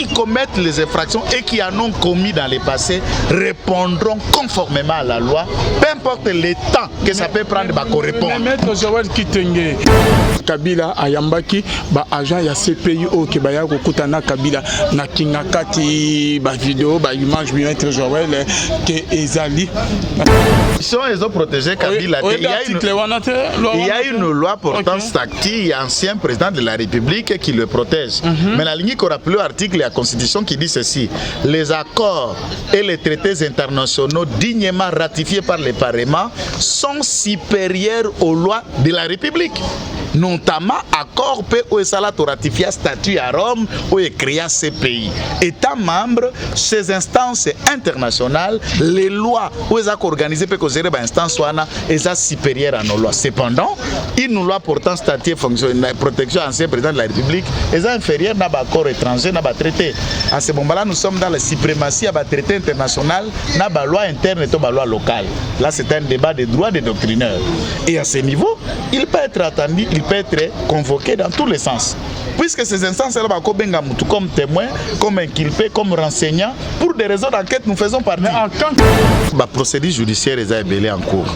qui commettent les infractions et qui en ont commis dans le passé répondront conformément à la loi, peu importe le temps que ça peut prendre pour répondre. Maître Joël Kitenge Kabila ayambaki ba agent ya CPI au Kebaya kokutana Kabila na kingakati ba vidéo ba image bi Maître Joël que ezali ils ont protégé Kabila. Il y a une loi portant statut ancien président de la République qui le protège. Mais la ligne qu'on rappelle l'article de la Constitution qui dit ceci: les accords et les traités internationaux dignement ratifiés par le Parlement sont supérieurs aux lois de la République. Notamment accord POSALA to ratifié statut à Rome ou créé ces pays. État membre, ces instances internationales, les lois où ils ont organisé pour que les instances soient supérieures à nos lois. Cependant, une loi portant statut protection ancien président de la République est inférieure à l'accord étranger, à traité. À ce moment-là, nous sommes dans la suprématie à traité international, à la loi interne et à la loi locale. Là, c'est un débat de droits des doctrineurs. Et à ce niveau, il peut être attendu, il peut être convoqué dans tous les sens. Puisque ces instances-là, comme témoin, comme inculpé, comme renseignant, pour des raisons d'enquête, nous faisons partie. La procédure judiciaire est en cours.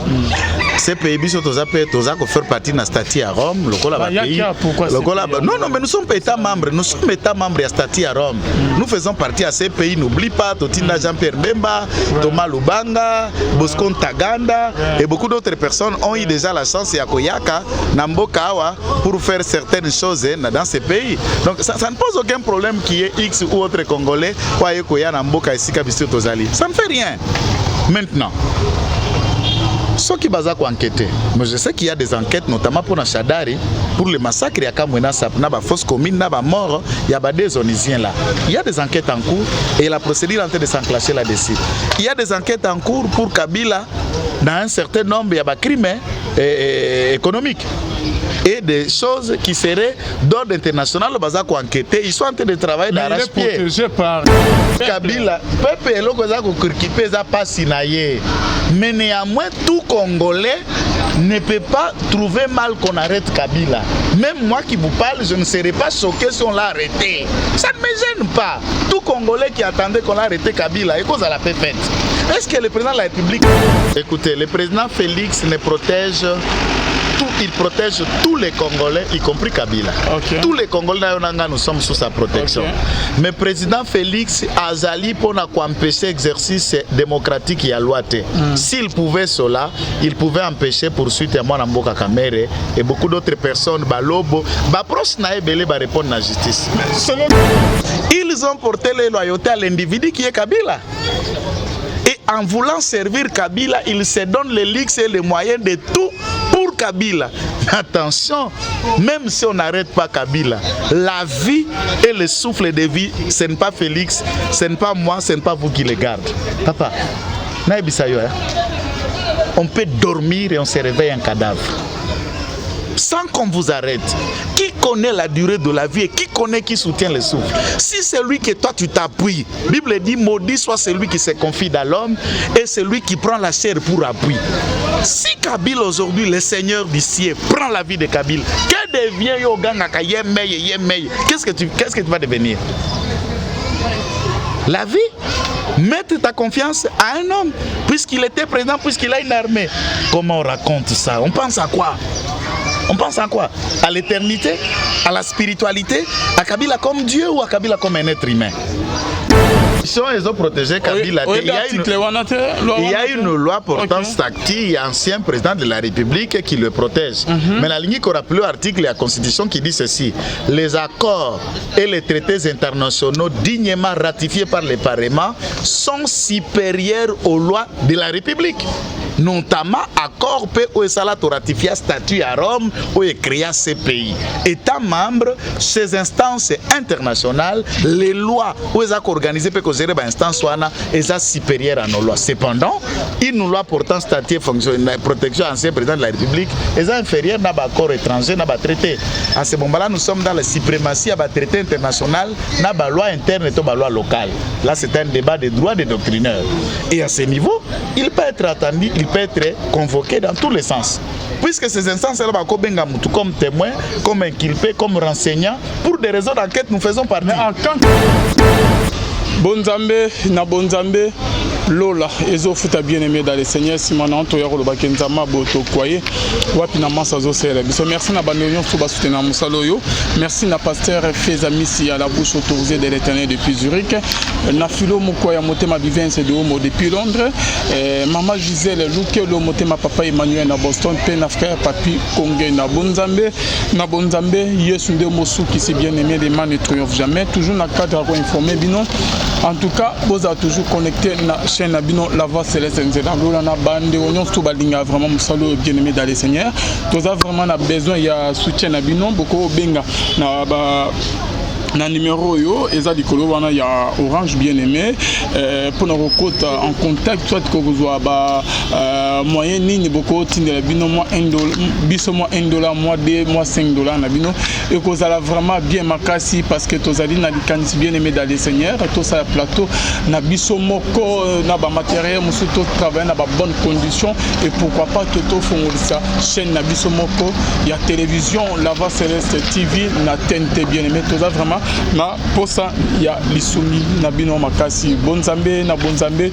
Ces pays, ils faire partie d'un statut à Rome. Non, mais nous sommes États membres. Nous sommes États membres à statut à Rome. Nous faisons partie à ces pays. N'oublie pas Totinda Jean-Pierre Mbemba, Thomas Lubanga, Bosco Ntaganda et beaucoup d'autres personnes ont eu déjà la chance à Koyaka, Nambokawa, pour faire certaines choses dans ces pays. Donc ça ne pose aucun problème qu'il y ait X ou autre Congolais ou Koya Namboka ici Kabissi Tozali. Ça ne fait rien. Maintenant, ceux qui basent à enquêter, mais je sais qu'il y a des enquêtes, notamment pour Nachadari, pour le massacre, il y a Kamwena Sapna, fausse commune, mort, il y a des Onisiens là. Il y a des enquêtes en cours et la procédure est en train de s'enclencher là-dessus. Il y a des enquêtes en cours pour Kabila dans un certain nombre, il y a des crimes économiques. Et des choses qui seraient d'ordre international, ils sont en train de travailler d'arrache-pied. Kabila, peuple pas sinaye. Mais néanmoins, tout Congolais ne peut pas trouver mal qu'on arrête Kabila. Même moi qui vous parle, je ne serais pas choqué si on l'a arrêté. Ça ne me gêne pas. Tout Congolais qui attendait qu'on a arrêté Kabila, et cause à la paix faite. Est-ce que le président de la République... Écoutez, le président Félix ne protège... Il protège tous les Congolais, y compris Kabila. Tous les Congolais, nous sommes sous sa protection. Mais le président Félix Azali pour empêcher l'exercice démocratique à loi. S'il pouvait cela, il pouvait empêcher poursuite à Mboka Kamere et beaucoup d'autres personnes. Balobo, proche Naebele va répondre à la justice. Ils ont porté les loyautés à l'individu qui est Kabila. Et en voulant servir Kabila, ils se donnent les lix et les moyens de tout pour Kabila. Attention, même si on n'arrête pas Kabila, la vie et le souffle de vie, ce n'est pas Félix, ce n'est pas moi, ce n'est pas vous qui les gardez. Papa, on peut dormir et on se réveille un cadavre. Sans qu'on vous arrête. Qui connaît la durée de la vie et qui connaît qui soutient le souffle? Si c'est lui que toi tu t'appuies, la Bible dit maudit soit celui qui se confie dans l'homme et celui qui prend la chair pour appui. Si Kabila aujourd'hui, le Seigneur du ciel, prend la vie de Kabila, que devient Yoganga Yemei? Qu'est-ce que tu vas devenir? La vie? Mettre ta confiance à un homme, puisqu'il était président, puisqu'il a une armée. Comment on raconte ça? On pense à quoi? On pense à quoi? À l'éternité? À la spiritualité? À Kabila comme Dieu ou à Kabila comme un être humain? Ils ont protégé Kabila. Il y a une loi portant statut ancien président de la République qui le protège. Mais la ligne qu'on rappelle l'article de la Constitution qui dit ceci: les accords et les traités internationaux dignement ratifiés par le Parlement sont supérieurs aux lois de la République. Notamment accord POSALA to ratifié statut à Rome ou créé ces pays. État membre, ces instances internationales, les lois où ils ont organisé pour que les instances soient supérieures à nos lois. Cependant, une loi portant statut protection ancien président de la République est inférieure à l'accord étranger, à traité. À ce moment-là, nous sommes dans la suprématie à traité international, à la loi interne et à la loi locale. Là, c'est un débat de droits des doctrineurs. Et à ce niveau, il peut être attendu, il peut être convoqué dans tous les sens. Puisque ces instances-là, comme témoin, comme inculpé, comme renseignant, pour des raisons d'enquête, nous faisons partie. Bonzambe, na Bonzambe, Lola, Ezo Futa bien-aimé dans les seigneurs, Simon Toyaro, le Bakenzama, Boto, Koye, Wapina Massazo, merci na Bandonion, Fuba Soutena Moussaloyo, merci na pasteur Fezamissi à la bouche autorisée de l'éternel depuis Zurich, na Philo Mukoya Motema Vivence de Homo depuis Londres, Maman Gisèle Louke, le Motema Papa Emmanuel na Boston, Pena frère Papi Kongé na Bonzambe, Yesunde Mossou qui s'est bien-aimé, les mains ne triomphent jamais, toujours na cadre à informer, binon. En tout cas, vous êtes toujours connecté à la chaîne Nabino, la voix céleste, la bande, on tout balinga vraiment Moussalo bien aimé dans les seigneurs. Vous avez vraiment besoin, il y a soutien Nabino, beaucoup benga na numéro yo eza likolo wana ya Orange bien aimé pour nous recouter en contact soit que vous soit moyen nini beaucoup tindela bino moi $1 biso moi $1 moi $2 moi $5 na bino et que ça vraiment bien makasi parce que tozali na likanisi bien aimé dans les seigneurs tout ça plateau na biso moko na ba matériel musu to travailler na ba bonnes conditions et pourquoi pas toto fongolisa chaîne na biso moko ya télévision la voix céleste TV na TNT bien aimé tout ça vraiment na posa ya lisumi na bino makasi Bonzambe na Bonzambe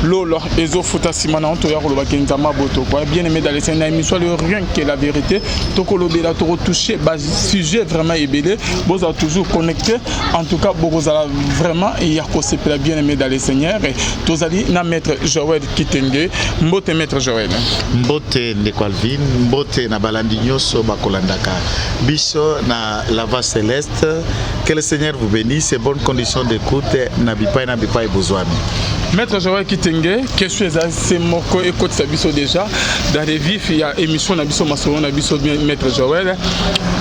lolo ezo futa simana on to ya koloba kenzama boto quoi bien aimé dans les scènes émission le rien que la vérité to kolobela to toucher bas sujet vraiment ébélé vous êtes toujours connecté en tout cas vous allez vraiment ya ko sepela bien aimé dans les seigneurs et tozali na maître Joël Kitenge mbote maître Joël mbote Ndekwalvin mbote na balandi nyoso bakolandaka biso na la voix céleste. Que le Seigneur vous bénisse et bonnes conditions d'écoute. Nabipa et Bozouami. Maître Joël Kitenge, question c'est moko écoute ça biso déjà dans les vifs il y a émission na biso masolo na biso maître Joël.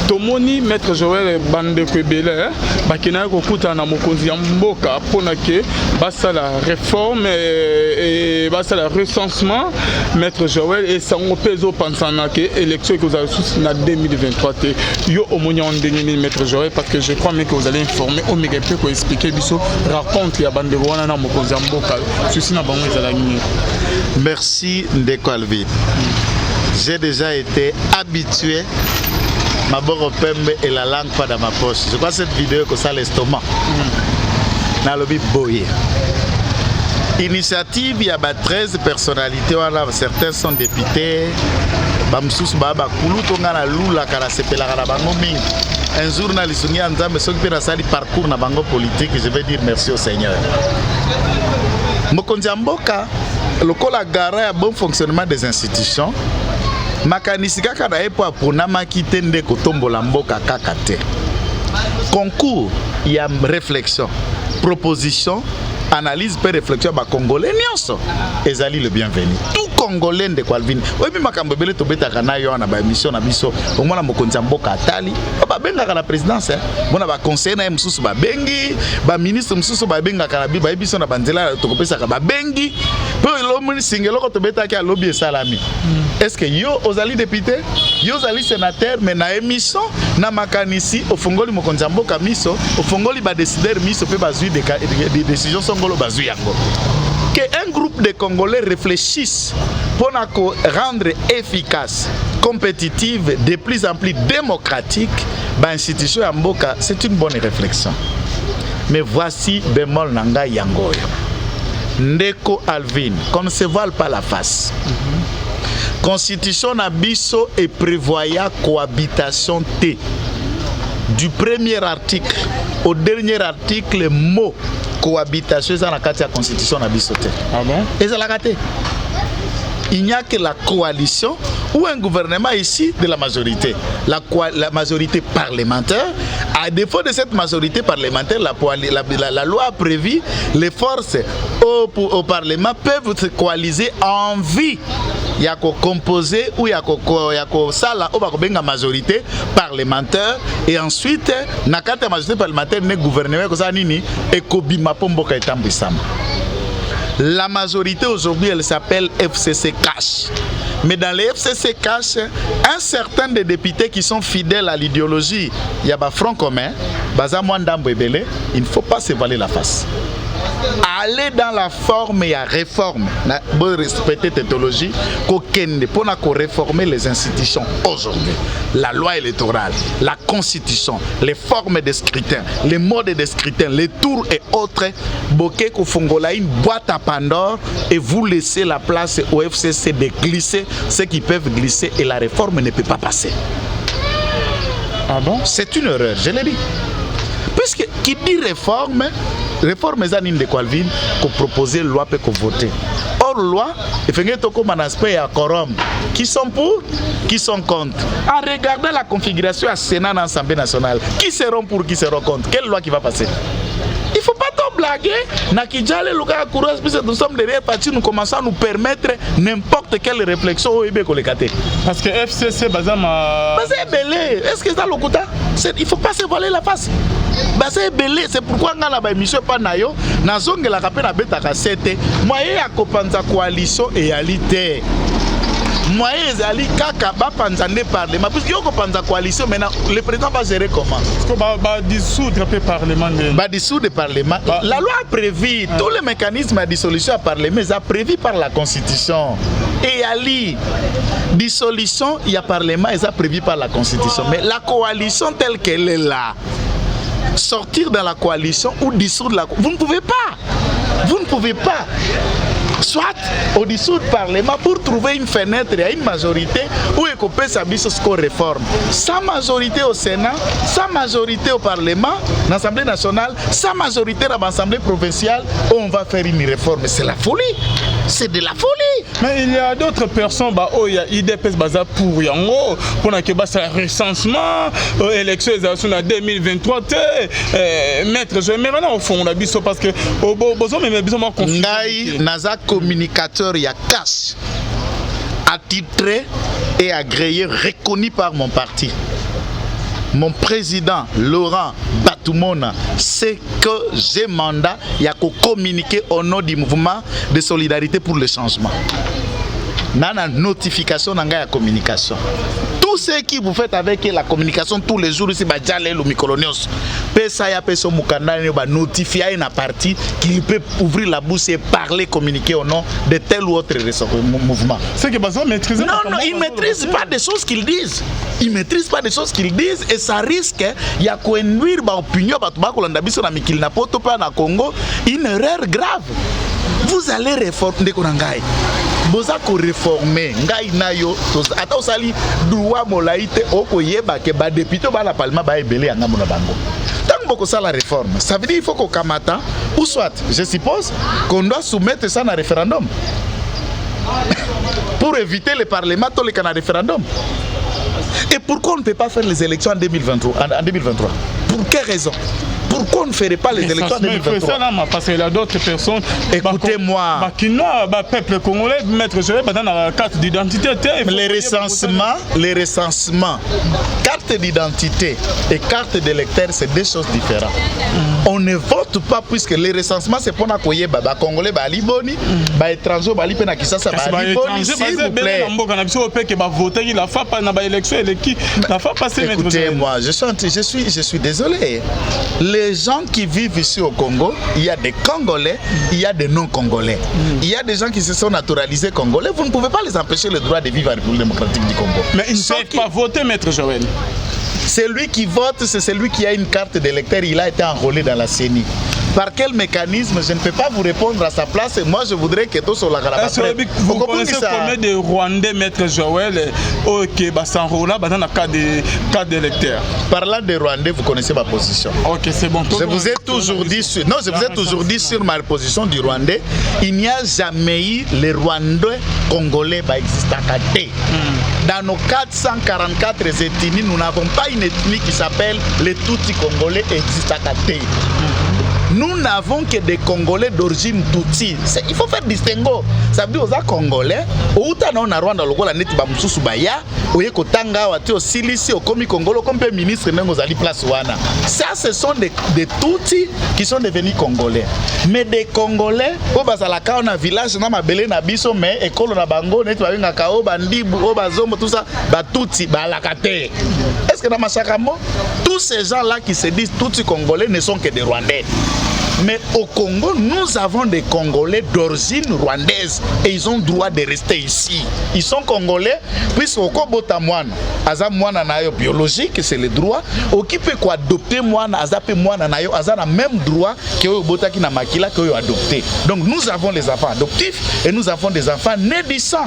Tomoni maître Joël bande kwebele bakina ko kuta na mokonzi ya mboka pona ke basa la réforme et basa la recensement maître Joël et sango peso pensana ke élection que vous avez sous na 2023 te yo omoni en dernier maître Joël parce que je crois même que vous allez informer au méga peu ko expliquer biso raconte ya bande wana na mokonzi ya mboka ceci na bango ezala nini. Merci Ndekwalvin. J'ai déjà été habitué ma boro pembe et la langue pas dans ma poche. Je crois cette vidéo que ça l'estomac. Na lobi boye. Initiative, il y a 13 personnalités, certains sont députés. Bamsous baba kulu tonga na lula kala sepela kala bango mingi. Un journaliste ngi anzambe soki pe na sali parcours na bango politique, je vais dire merci au Seigneur. Mokonzi mboka lokola gara ya bon fonctionnement des institutions. Makanisi kaka na epo apona makite ndeko tombola mboka kaka te. Concours, il y a réflexion, proposition, analyse per réflexion ba congolais nyonso ezali le bienvenu. Tout congolais Ndekwalvin. Oyebi makambo bele tobetaka na yo na ba émission na biso. Omona mokonzi mboka atali, ba bengaka na présidence, bona ba conseiller na msusu ba bengi, ba ministre msusu ba bengaka na ba biso na banzela tokopesa ka ba bengi. Po lomoni singelo ko tobetaka lobby salami. Est-ce que yo ozali député, yo ozali sénateur mais na émission na makanisi ofongoli mokonzi mboka miso, ofongoli ba décideur miso pe bazui des décisions songolo bazui yango. Que un groupe de Congolais réfléchisse pour rendre efficace, compétitive, de plus en plus démocratique, l'institution à Mboka, c'est une bonne réflexion. Mais voici bémol nanga yangoyo. Ndeko Alvin, qu'on ne se voile pas la face. Constitution Nabiso et prévoyant cohabitation T. Du premier article au dernier article, mot cohabitation, c'est dans la Constitution Nabiso T. Ah bon? Et c'est la gâté. Il n'y a que la coalition ou un gouvernement ici de la majorité. La majorité parlementaire. À défaut de cette majorité parlementaire, la loi a prévu les forces au Parlement peuvent se coaliser en vie. Il y a qu'à composer ou il y a qu'à sala ou la majorité parlementaire et ensuite na la majorité parlementaire ne gouvernement que ça nini et kobima pomboka etambisama. La majorité aujourd'hui, elle s'appelle FCC Cash. Mais dans les FCC Cash, un certain des députés qui sont fidèles à l'idéologie, il y a un front commun, il ne faut pas se voiler la face. aller dans la forme et la réforme, pour respecter la théologie, pour réformer les institutions aujourd'hui. La loi électorale, la constitution, les formes de scrutin, les modes de scrutin, les tours et autres, Bokeh Kofongola une boîte à Pandore et vous laissez la place au FCC de glisser ce qui peuvent glisser et la réforme ne peut pas passer. Ah bon? C'est une erreur, je l'ai dit. Puisque qui dit réforme est une de Qualvin qu'on propose loi peut qu'on voter. Or loi, il fait comme un aspect à quorum. Qui sont pour, qui sont contre. En regardant la configuration à Sénat dans l'Assemblée nationale, qui seront pour, qui seront contre. Quelle loi qui va passer? Il ne faut pas trop blaguer. Nakidjale, Luka Kouros, puisque nous sommes derrière partis, nous commençons à nous permettre n'importe quelle réflexion au IB Kolekate. Parce que FCC, Bazama. C'est belé. Est-ce que c'est ça le coup? Il ne faut pas se voiler la face. C'est belé. C'est pourquoi on a la émission Panayo. Dans zone la rapé na beta cassette. Moi, il y a copanza coalition et alité. Moi, ezali kaka ba panzane parlement puisque yo ko panza coalition maintenant le président va gérer comment? Parce que ba dissoudre le parlement. Ba dissoudre le parlement. La loi a prévu tous les mécanismes de dissolution à parlement, mais a prévu par la constitution. Et ali dissolution, il y a parlement, et ça prévu par la constitution. Mais la coalition telle qu'elle est là, sortir dans la coalition ou dissoudre la coalition, vous ne pouvez pas. Vous ne pouvez pas. Soit au dessous du Parlement pour trouver une fenêtre et une majorité où il peut s'habiller ce qu'on réforme. Sans majorité au Sénat, sans majorité au Parlement, dans l'Assemblée nationale, sans majorité dans l'Assemblée provinciale, on va faire une réforme. C'est la folie. C'est de la folie. Mais il y a d'autres personnes, il y a IDPS pour Yango, pour le recensement, élection en 2023, maître, je me rends au fond, parce que Ngaï, Naza communicateur, il y a cash, attitré et agréé, reconnu par mon parti. Mon président Laurent Batoumona sait que j'ai mandat, il y a qu'à communiquer au nom du mouvement de solidarité pour le changement. Nana notification dans la communication. Tout ce qui vous faites avec la communication tous les jours ici, le micronios. Pesaya peso mukanda ba notifier une partie qui peut ouvrir la bouche et parler, communiquer au nom de tel ou autre mouvement. C'est que Bazo maîtrise. Non, ils ne maîtrisent pas des choses qu'ils disent. Ils ne maîtrisent pas des choses qu'ils disent et ça risque il y a qu'à nuire l'opinion na Congo, une erreur grave. Vous allez réformer Ngai. Vous allez réformer Ngai nayo. Ata osali droit molaïte okoyeba ke ba député ba la parlement ba ebele anga mona bango. Tant beaucoup ça la réforme. Ça veut dire il faut qu'au Kamata ou soit je suppose qu'on doit soumettre ça à un référendum. Pour éviter le parlement tous les canaux référendum. Et pourquoi on ne peut pas faire les élections en 2023? Pour quelle raison? Pourquoi on ne ferait pas les élections en 2023? Parce qu'il y a d'autres personnes. Écoutez-moi. Peuple congolais, mettre dans la carte d'identité. Les recensements, carte d'identité et carte d'électeur, c'est deux choses différentes. On ne vote pas puisque les recensements, c'est pour les Congolais, les Liboni, les étrangers, les Kisasa, les Liboni, s'il vous plaît. Écoutez-moi, je suis désolé. Les gens qui vivent ici au Congo, il y a des Congolais, il y a des non-Congolais. Il y a des gens qui se sont naturalisés Congolais. Vous ne pouvez pas les empêcher le droit de vivre à la République démocratique du Congo. Mais ils ne peuvent pas voter, maître Joël. Celui qui vote, c'est celui qui a une carte d'électeur, il a été enrôlé dans la CENI. Par quel mécanisme? Je ne peux pas vous répondre à sa place. Moi, je voudrais que tout soit là. Vous connaissez combien de Rwandais, maître Joël, qui s'enrôlent dans la carte d'électeur? Parlant de Rwandais, vous connaissez ma position. Ok, c'est bon. Je vous ai toujours dit sur ma position du Rwandais. Il n'y a jamais eu les Rwandais congolais qui existent à côté. Dans nos 444 ethnies, nous n'avons pas une ethnie qui s'appelle les Tutsi congolais et existe à côté. Nous n'avons que des Congolais d'origine Tutsi. Il faut faire distinguo. Ça veut dire aux Congolais, au Rwanda, Rwanda, neti ba mususu baya, oye kotanga wati o silisi o komi Congolo comme ministre nengo zali place wana. Ça ce sont des Tutsi qui sont devenus Congolais. Mais des Congolais, au bazalaka na village na mabele na biso mais école na bango neti ba benga kao bandi o bazombo tout ça ba Tutsi ba lakate. Est-ce que dans Machakamo, tous ces gens là qui se disent Tutsi Congolais ne sont que des Rwandais. Mais au Congo, nous avons des Congolais d'origine rwandaise et ils ont le droit de rester ici. Ils sont Congolais, puisqu'au Kobota Mouana, Aza Mouana Nayo biologique, c'est le droit. Au qui peut adopter Mouana, Aza Pe Mouana Nayo, Aza a même droit que Obota qui n'a makila que adopté. Donc nous avons les enfants adoptifs et nous avons des enfants nés du sang.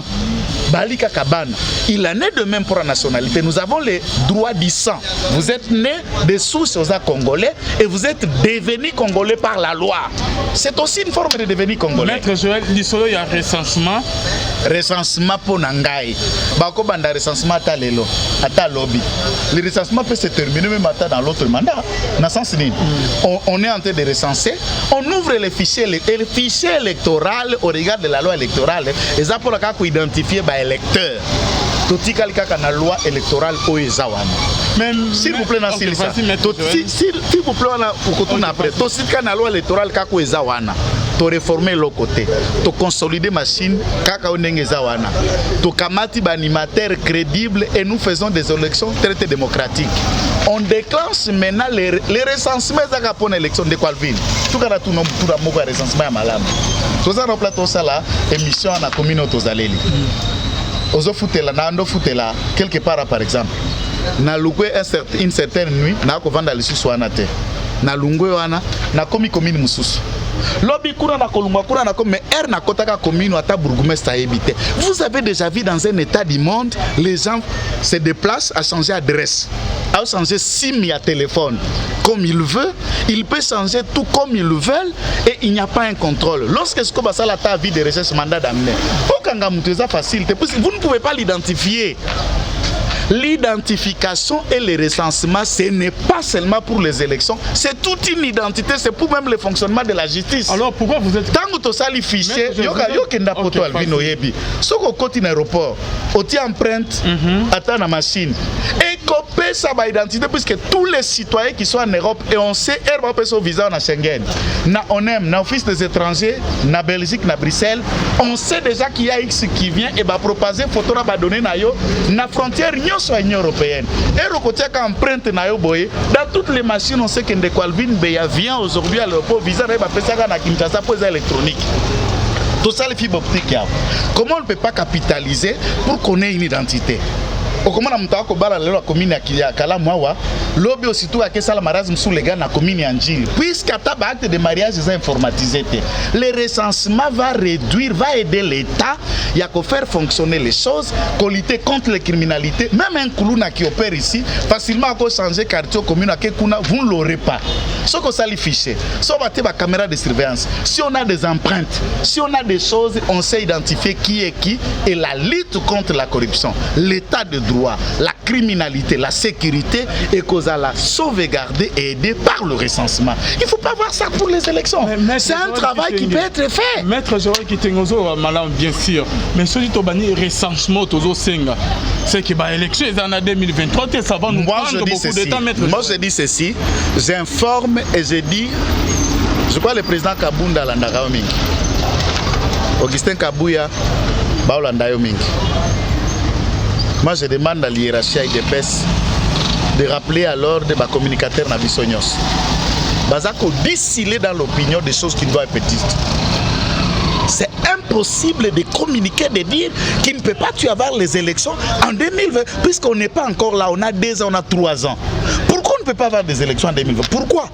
Balika Kabana, il en est de même pour la nationalité. Nous avons les droits du sang. Vous êtes né de sources congolais et vous êtes devenu congolais par la loi. C'est aussi une forme de devenir congolais. Maître Joël, il y a un recensement. Recensement pour Nangaï. Bako banda recensement à Lelo, à lobby. Le recensement peut se terminer même dans l'autre mandat. On est en train de recenser. On ouvre les fichiers et le fichier électoral au regard de la loi électorale. Et ça pour identifier les électeurs. Tout ce qui est la loi électorale au Ezawana. S'il vous plaît, s'il vous plaît, après, tout ce qui est la loi électorale au Ezawana. To réformer le côté, to consolider machine, kaka onenge zawana, to kamati animateur crédible et nous faisons des élections très démocratiques. On déclenche maintenant les recensements pour l'élection de Qualvin. Tout cas, tout le monde recensement à Malam. Tout ça, on plateau ça là, émission à la communauté aux allélis. Ozo foutela, nando foutela, quelque part par exemple. Na loué une certaine nuit, na ko vanda lisu soanate. Na lungwe wana, na komi commune mususu. Lobby courant na kolungwa courant na comme air na kotaka commune ata bourgmestre habité. Vous avez déjà vu dans un état du monde, les gens se déplacent à changer d'adresse, à changer SIM à téléphone comme il veut, il peut changer tout comme ils veulent et il n'y a pas un contrôle. Lorsque ce que ça la ta vie de recherche mandat d'amener. Aucun mutuza facilité, vous ne pouvez pas l'identifier. L'identification et le recensement, ce n'est pas seulement pour les élections, c'est toute une identité, c'est pour même le fonctionnement de la justice. Alors pourquoi vous êtes... Tant que tu as les fichiers, il y a un poto albino yebi. Ce qu'on côté l'aéroport, on tient empreinte, attend la machine. Et copier sa identité, puisque tous les citoyens qui sont en Europe, et on sait, on peut son visa en Schengen. On aime, na office des étrangers, na Belgique, na Bruxelles, on sait déjà qu'il y a X qui vient et va proposer photo à donner na yo, na frontière sur l'Union européenne. Et le côté qu'empreinte na yo boye, dans toutes les machines, on sait que Ndekoualvin Beya vient aujourd'hui à l'aéroport, visa na Pesaka na Kinshasa pour les électroniques. Tout ça, les fibres optiques. Comment on ne peut pas capitaliser pour qu'on ait une identité? Comment on peut pas la commune à Kalamwawa, l'objet aussitôt à Kessala Marazm sous les gars na commune Anjil. Puisqu'à acte de mariage est informatisé, le recensement va réduire, va aider l'État à faire fonctionner les choses, pour lutter contre les criminalités. Même un Koulouna qui opère ici, facilement à changer quartier commune à Kekuna, vous ne l'aurez pas. Ce que ça les fichiers, si on va la caméra de surveillance, si on a des empreintes, si on a des choses, on sait identifier qui est qui et la lutte contre la corruption, l'état de droit, la criminalité, la sécurité et qu'on a la sauvegarder et aider par le recensement. Il ne faut pas voir ça pour les élections. C'est un travail qui peut être fait. Maître Joël Kitengozo, Malam, bien sûr. Mais celui qui a banni recensement, c'est que l'élection est en 2023, ça va nous prendre beaucoup de temps, Maître Joël. Moi, je dis ceci, j'informe et je dis, je crois que le président Kabunda l'andaka mingi, Augustin Kabouya baolanda yo mingi. Moi je demande à l'hiérarchie IDPS de rappeler à l'ordre des communicateurs Nabissonios. Bazako distiller dans l'opinion des choses qui doivent être petites. C'est impossible de communiquer, de dire qu'il ne peut pas y avoir les élections en 2020, puisqu'on n'est pas encore là, on a 2 ans, on a 3 ans. Pourquoi on ne peut pas avoir des élections en 2020? Pourquoi?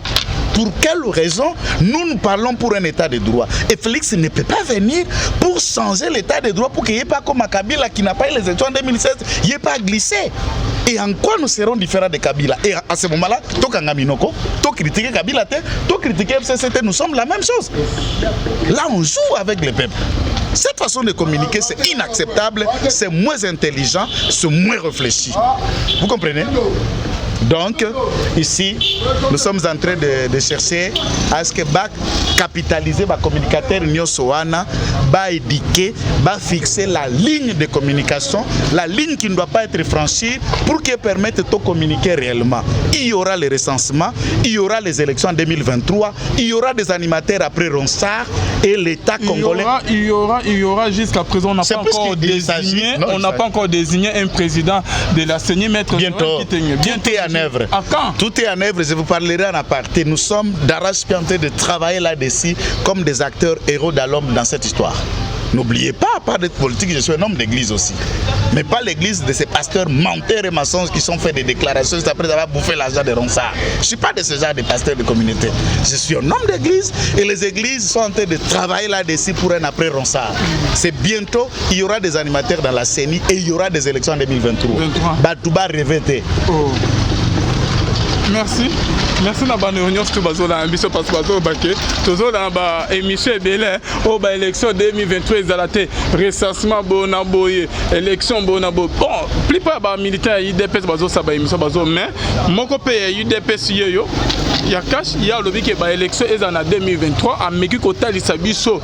Pour quelle raison nous parlons pour un état de droit? Et Félix ne peut pas venir pour changer l'état de droit pour qu'il n'y ait pas comme à Kabila qui n'a pas eu les élections en 2016, il n'y ait pas glissé. Et en quoi nous serons différents de Kabila? Et à ce moment-là, Tokangaminoko, to critiquer Kabila, to critiquer FCCT, nous sommes la même chose. Là, on joue avec le peuple. Cette façon de communiquer, c'est inacceptable, c'est moins intelligent, c'est moins réfléchi. Vous comprenez? Donc, ici, nous sommes en train de chercher à ce que capitaliser les communicateurs Nyosoana, éduquer, fixer la ligne de communication, la ligne qui ne doit pas être franchie pour qu'elle permette de communiquer réellement. Il y aura les recensements, il y aura les élections en 2023, il y aura des animateurs après Ronsard et l'État congolais. Il y aura jusqu'à présent, on n'a pas encore désigné un président de la CENI, Maître bientôt. en œuvre. À quand? Tout est en œuvre, je vous parlerai en aparté. Nous sommes d'arrache-pied en train de travailler là-dessus comme des acteurs héros d'Alom dans cette histoire. N'oubliez pas, à part d'être politique, je suis un homme d'église aussi. Mais pas l'église de ces pasteurs menteurs et maçons qui sont fait des déclarations juste après avoir bouffé l'argent de Ronsard. Je ne suis pas de ce genre de pasteurs de communauté. Je suis un homme d'église et les églises sont en train de travailler là-dessus pour un après Ronsard. C'est bientôt, il y aura des animateurs dans la CENI et il y aura des élections en 2023. Batouba revêté. Oh. Merci. Merci na bande réunion surtout bazola ambition parce que bazo baké tozola ba émission belé au ba élection 2023 ezalate recensement bona boye élection bona bo bon plupart ba militaire UDPS bazo sa ba émission bazo mais moko pe UDPS yo ya cash ya lobi ke ba élection ezana 2023 ameki kotalisa biso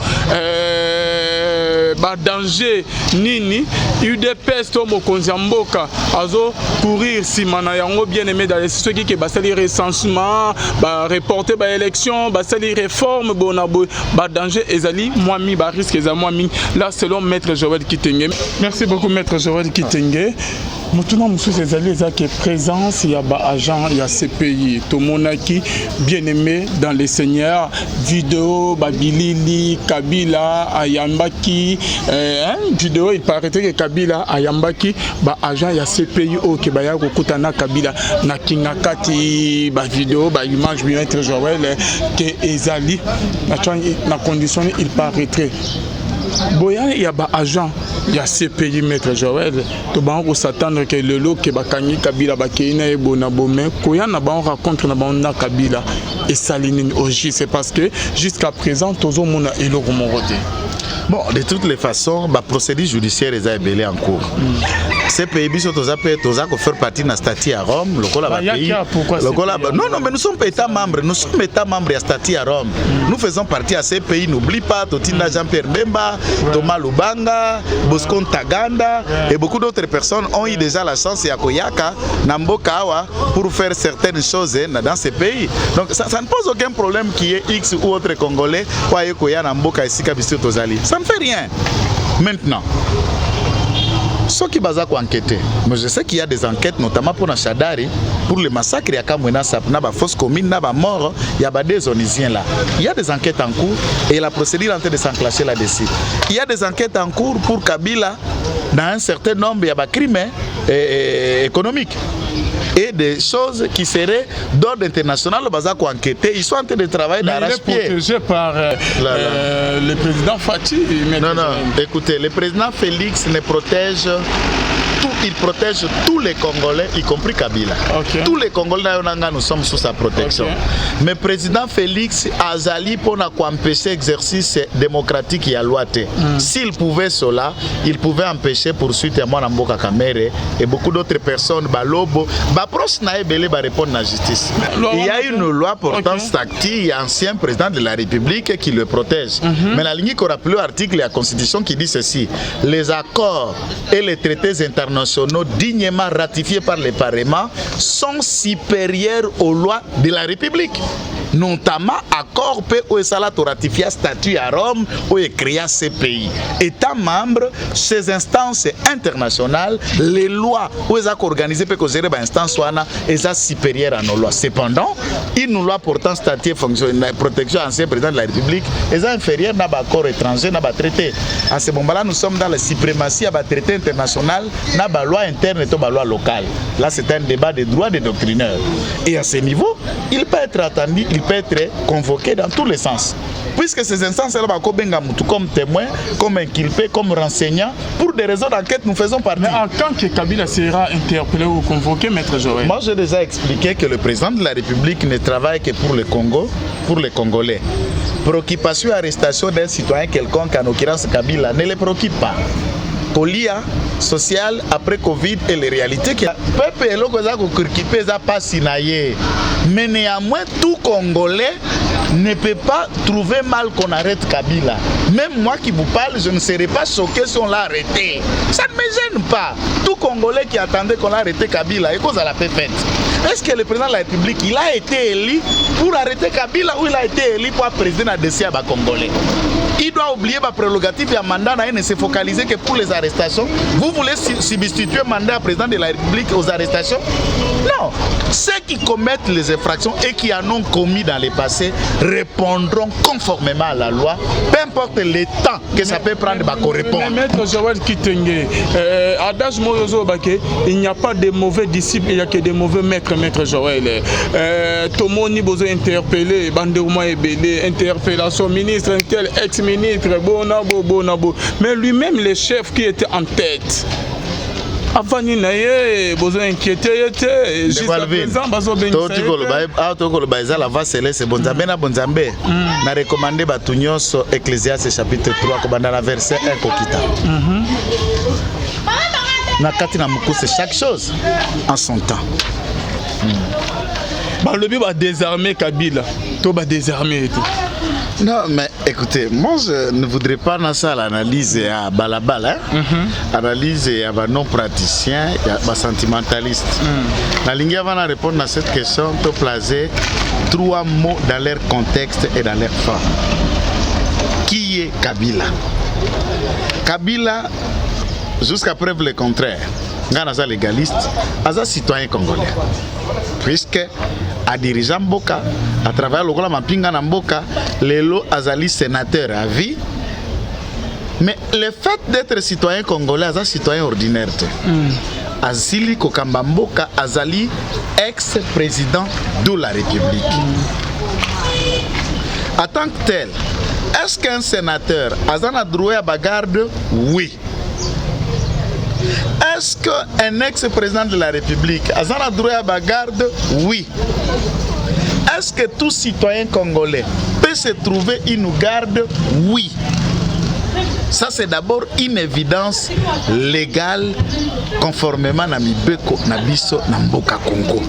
ba danger nini UDPS to mokonzi mboka azo courir simana yango bien aimé dans les ceux qui basali recensement ba reporter ba élection basali réforme bona ba danger ezali moi mi ba risque ezali moi mi là selon maître Joël Kitenge. Merci beaucoup maître Joël Kitenge. Maintenant, monsieur Césali, il y a présence, il y a agent, il y a CPI, tout le monde qui bien aimé dans les seigneurs, vidéo, Babilili, Kabila, Ayambaki, vidéo, il paraît que Kabila, Ayambaki, agent, il y a CPI, qui va y avoir Kutana Kabila, na Kingakati, vidéo, image, bien être Joël, que Ezali, na condition, il paraîtrait. Boya il y a ba agent il y a CPI maître Joël to ba on s'attendre que le lot que ba kangi Kabila ba keina e bona bomé koya na ba on rencontre na ba on na Kabila et Saline Oji c'est parce que jusqu'à présent tozo mona eloko mongote. Bon, de toutes les façons, la procédure judiciaire est belée en cours. Ces pays, ils ont faire partie d'un statut à Rome. Non, mais nous sommes États membres. Nous sommes États membres de statut à Rome. Nous faisons partie à ces pays. N'oublie pas, Totina Jean-Pierre Mbemba, Thomas Lubanga, Bosco Ntaganda et beaucoup d'autres personnes ont eu déjà la chance à Koyaka, Nambokawa, pour faire certaines choses dans ces pays. Donc ça ne pose aucun problème qu'il y ait X ou autre Congolais, Koya Namboka ici, Kabissi Tozali. Ça ne fait rien. Maintenant, ceux qui basent à enquêter, mais je sais qu'il y a des enquêtes, notamment pour Chadari, pour le massacre, il y a Kamwena Sapna, fausse commune, mort, il y a des Onisiens là. Il y a des enquêtes en cours et la procédure est en train de s'enclencher là-dessus. Il y a des enquêtes en cours pour Kabila, dans un certain nombre, il y a des crimes économiques. Et des choses qui seraient d'ordre international, ils sont en train de travailler d'arrache-pied. Il est protégé par le président Fati. Non, écoutez, le président Félix ne protège il protège tous les Congolais, y compris Kabila. Okay. Tous les Congolais, nous sommes sous sa protection. Okay. Mais le président Félix Azali pour empêcher l'exercice démocratique et à loi. S'il pouvait cela, il pouvait empêcher poursuite à moi Mboka Kamere et beaucoup d'autres personnes. Balobo, Bapros Naebele va répondre à la justice. Il y a une loi portant statut, il y a un ancien président de la République qui le protège. Mais la ligne qu'on rappelle l'article de la Constitution qui dit ceci: les accords et les traités internationaux dignement ratifiés par le Parlement sont supérieurs aux lois de la République. Notamment accord POSALA ratifié statut à Rome où est créé ces pays. États membres, ces instances internationales, les lois où ils ont organisé pour que les instances soient supérieures à nos lois. Cependant, une loi portant statut de protection ancien président de la République est inférieure à l'accord étranger, à traité. À ce moment-là, nous sommes dans la suprématie à traité international, à la loi interne et à la loi locale. Là, c'est un débat de droits des doctrineurs. Et à ce niveau, il peut être attendu, il peut être convoqué dans tous les sens. Puisque ces instances-là, comme témoin, comme inculpé, comme renseignant, pour des raisons d'enquête, nous faisons partie. Mais en tant que Kabila sera interpellé ou convoqué, maître Joël? Moi, j'ai déjà expliqué que le président de la République ne travaille que pour le Congo, pour les Congolais. Préoccupation et arrestation d'un citoyen quelconque, en l'occurrence Kabila, ne les préoccupe pas. Colia social après Covid et les réalités que le peuple est pas sinaillé. Mais néanmoins, tout Congolais ne peut pas trouver mal qu'on arrête Kabila. Même moi qui vous parle, je ne serais pas choqué si on l'a arrêté. Ça ne me gêne pas. Tout Congolais qui attendait qu'on arrête Kabila, et cause à la paix faite. Est-ce que le président de la République, il a été élu pour arrêter Kabila ou il a été élu pour président de Congolais? Il doit oublier ma prérogative et mandat et ne se focaliser que pour les arrestations. Vous voulez substituer mandat à président de la République aux arrestations? Non. Ceux qui commettent les infractions et qui en ont commis dans le passé répondront conformément à la loi, peu importe le temps que ça peut prendre pour répondre. Mais Maître Joël Kitenge, adage Moyozo Baké, il n'y a pas de mauvais disciples, il n'y a que de mauvais maîtres, Maître Joël. Tomoni Bozo interpellé, Banderouma Ebele, interpellation, ministre, ex-ministre, Bonabo. Mais lui-même, le chef qui était en tête. Avant il n'ayait besoin d'inquiéter, jusqu'à présent, la va c'est Bonzambe na Bonzambe. Na recommandé Batunios Ecclésiaste chapitre 3 dans la verset 1 kokita. Na katina muku c'est chaque chose en son temps. Le but va désarmer Kabila, tout va désarmer. Non, mais écoutez, moi je ne voudrais pas dans ça l'analyse à balabala, analyse à non-praticien, à sentimentaliste. La ligne avant de répondre à cette question, tu placer 3 mots dans leur contexte et dans leur forme. Qui est Kabila? Kabila, jusqu'à preuve le contraire, Ganaza légaliste, Aza citoyen congolais. Puisque à dirigeant Mboka, à travers le Gola Mampinga Namboka, Lelo Azali sénateur à vie. Mais le fait d'être citoyen congolais, Azali citoyen ordinaire. Azili Kokamba Mboka, Azali ex-président de la République. En tant que tel, est-ce qu'un sénateur a droit à bagarre? Oui. Est-ce qu'un ex-président de la République a droit à bagarre? Oui. Est-ce que tout citoyen congolais peut se trouver une garde? Oui. Ça, c'est d'abord une évidence légale conformément à Mibeko, Nabiso, Namboka Congo.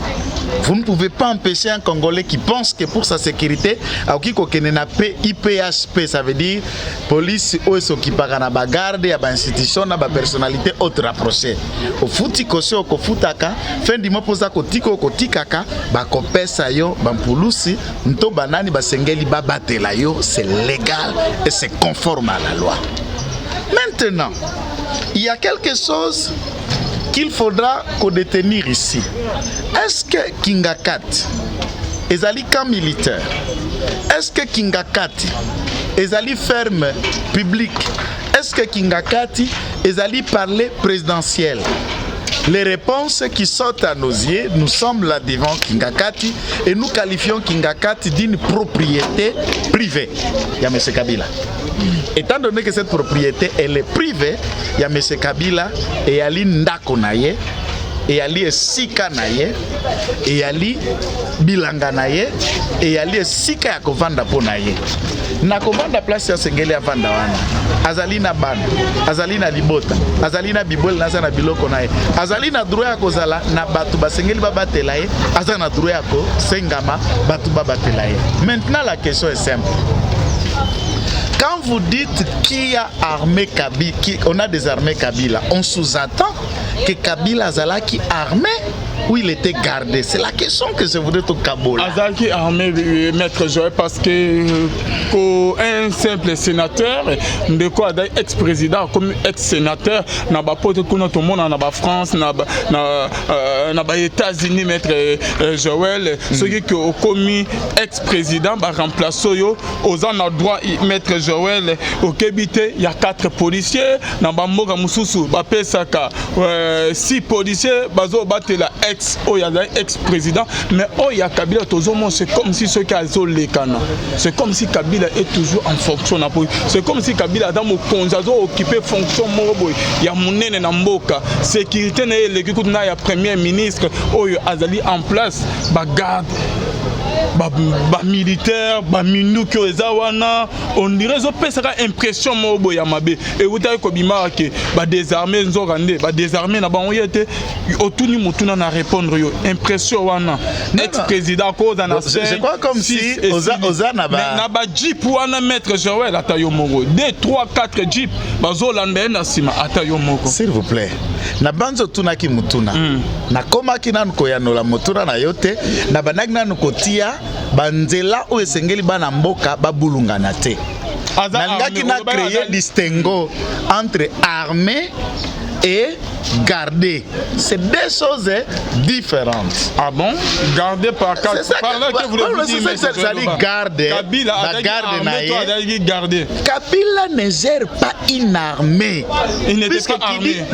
Vous ne pouvez pas empêcher un Congolais qui pense que pour sa sécurité, IPHP, ça veut dire police qui parle de garde, il y a une institution, il y a une personnalité autre rapprochée. Au fouti kosé au kofutaka, fin du mois posa kotiko kotikaka, ba kopesa yo, ba mpulusi, nto banani ba sengeli ba batela yo, c'est légal et c'est conforme à la loi. Maintenant, il y a quelque chose qu'il faudra détenir ici. Est-ce que Kingakat est allé camp militaire? Est-ce que Kingakati est allé ferme publique? Est-ce que Kingakati est allé parler présidentiel? Les réponses qui sortent à nos yeux, nous sommes là devant Kingakati et nous qualifions Kingakati d'une propriété privée. Il y a M. Kabila. Étant donné que cette propriété elle est privée, il y a M. Kabila et Ali Ndako Naye, et Ali Sika Naye, et Ali Bilanga Naye, et Ali Sika Yakovanda Po Naye. Nakovanda place ya Sengeli ya Vanda wana. Azali na bana, azali na libota, azali na bibol naza na biloko naye. Azali na droit ya kozala na batu basengeli babatela ye, azali na droit ya ko sengama batu babatela ye. Maintenant la question est simple. Quand vous dites qui a armé Kabila, on a désarmé Kabila, on sous-entend que Kabila Azala qui armé ou il était gardé? C'est la question que je voudrais te Kabola. Azala qui armé, Maître Joël, parce que un simple sénateur, de quoi ex-président comme ex-sénateur, n'a pas porté tout le monde en France, n'a pas États-Unis, Maître Joël, ceux qui ont commis ex-président, remplacé aux en droit, Maître Joël, au Kébité, il y a 4 policiers, n'a pas Moga Moussoussou, Bapesaka, 6 policiers, Bazo Batela ex-président, mais il y a Kabila, c'est comme si ceux qui ont les canons. C'est comme si Kabila est toujours en fonction. C'est comme si Kabila dans mon conjazo occupé fonction moroboy. Il y a mon nene Namboka. Sécurité n'est l'équipe na ya premier ministre Oyo Azali en place. Bagarde. Militaire, minuki ozawana, on dirait que ça a impression mobo yamabe. Et vous avez kobima que désarmer nzorande, désarmer na ba on yete otuni mutuna na répondre yo impression wana. Ex-président cause en je crois comme si oza na ba jeep wana Maître Joël atayo moko. 2, 3, 4 jeep bazolanda na sima atayo moko. S'il vous plaît. Na banzo tunaki mutuna. Na koma kinanu koyanola mutuna na yote na banagna nukotia banzela o esengeli bana mboka babulungana te. nalingaki na créer distinguo entre armée et garder. C'est deux choses différentes. Ah bon? Garder par là que vous le dites, mais ça dit garder. Kabila ne gère pas une armée. Il n'était pas armé.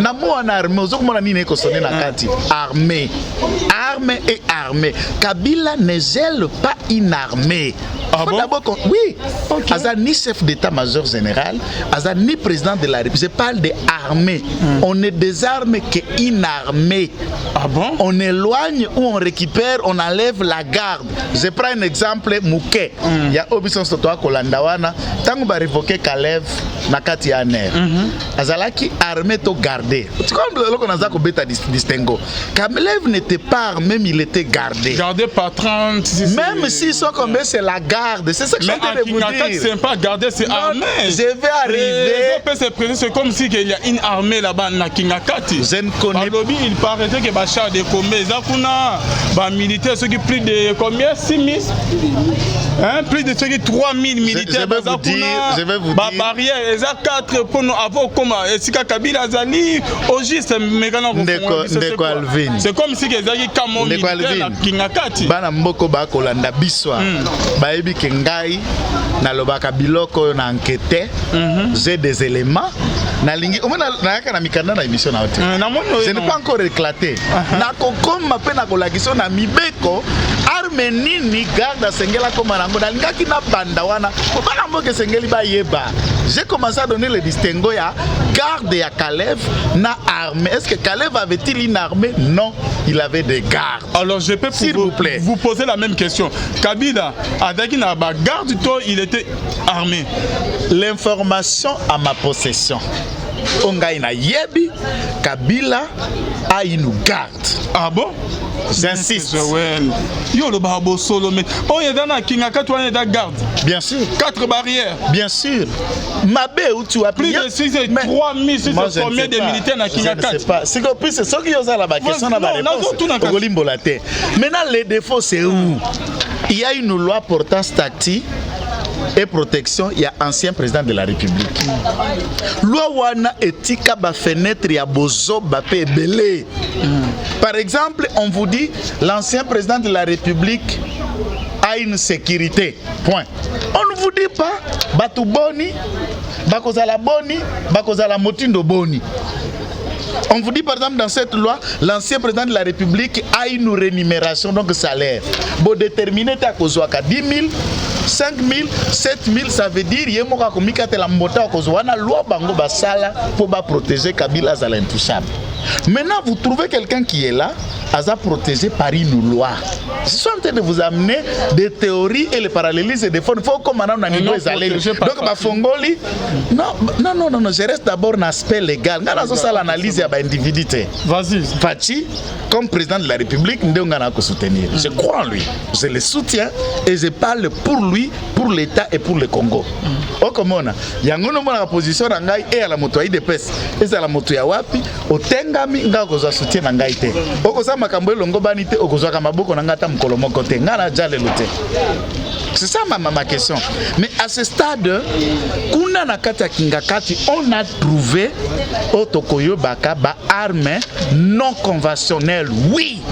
Armée. Armée et armée. Kabila ne gère pas une armée. Ah bon? Oui. Okay. Aza ni chef d'état-major général, Aza ni président de la République. Je parle des armées. On est des armées qu'une armée. Ah bon? On éloigne ou on récupère, on enlève la garde. Je prends un exemple, Mouké. Il y a Obison Sotoa Kolandawana. Tant qu'on va révoquer Kalev, Nakati Aner. Azalaki armée to garder. Tu comprends le qu'on a dit bêta distinguo. Kalev n'était pas armé, mais il était gardé. Gardé par 30. Même s'ils sont comme c'est la garde. C'est ça que je suis en train de vous dire. C'est pas garder, c'est armé. Je vais arriver. C'est comme s'il y a une armée là-bas, na Kingakati. Je ne connais pas. Il paraît que Bachar de combien militaires, ceux qui plus de combien 6 000 hein? Plus de ceux qui 3 000 militaires. Je vais vous dire. Barrière, ils ont 4 pour nous avoir comme Sika Kabila Azali, au juste, c'est comme si ils avaient Kamo militaire na Kingakati. Bana mboko ba kolanda biswa. Baebi kengai na lobaka biloko na enquête. J'ai des éléments. Nalingi omona na na mikanda na émission na hotel. Je n'ai pas encore éclaté. Na kokoma pe na kolakisa na mibeko arme nini garde sengela koma nango nalingaki na banda wana bana mboke sengeli ba yeba. J'ai commencé à donner le distinguo ya garde ya Kalev na armée. Est-ce que Kalev avait-il une armée? Non, il avait des gardes. Alors je peux vous poser la même question. Kabila avec na ba garde toi il était armé. L'information à ma possession. Ongaina Yebi, Kabila a une garde. Ah bon? J'insiste. Yo le babo solo mais oh il y a dans Kingaka toi il y a garde. Bien sûr. 4 barrières. Bien sûr. Mabe où tu as plus de 3 000 combien de militaires na Kingaka? Je ne sais pas. C'est que plus c'est ça qui ont la question na réponse. Maintenant les défauts c'est où? Il y a une loi portant statut et protection, il y a ancien président de la République. Loi wana etika ba fenêtre ya bozo ba pe belé. Par exemple, on vous dit l'ancien président de la République a une sécurité. Point. On ne vous dit pas batu boni, bakozala boni, bakozala motindo boni. On vous dit par exemple dans cette loi, l'ancien président de la République a une rémunération, donc salaire. Bon, déterminé à kozwaka 10 000, 5 000, 7 000, ça veut dire qu'il y a une loi bango basala pour protéger Kabila Azala intouchable. Maintenant, vous trouvez quelqu'un qui est là, Aza protégé par une loi. Je suis en train de vous amener des théories et les parallélismes des formes. Il faut comme on a niveau allé. Donc, ma fongoli, non, je reste d'abord dans l'aspect légal. Dans l'analyse, il y a l'individu. Vas-y. Fachi, comme président de la République, on a soutenir. Je crois en lui. Je le soutiens et je parle pour lui, pour l'État et pour le Congo. Au Comona, il y a une position et à la moto de pes et à la moto ya wapi, au tengami, nga soutien nangaite. Okosa makambo longo banite, okosa kamaboko nangata mkolomo kote, ngana jale lote. C'est ça ma question. Mais à ce stade, kuna nakata Kingakati, on a trouvé Otokoyo Baka ba armes non conventionnelles. Oui.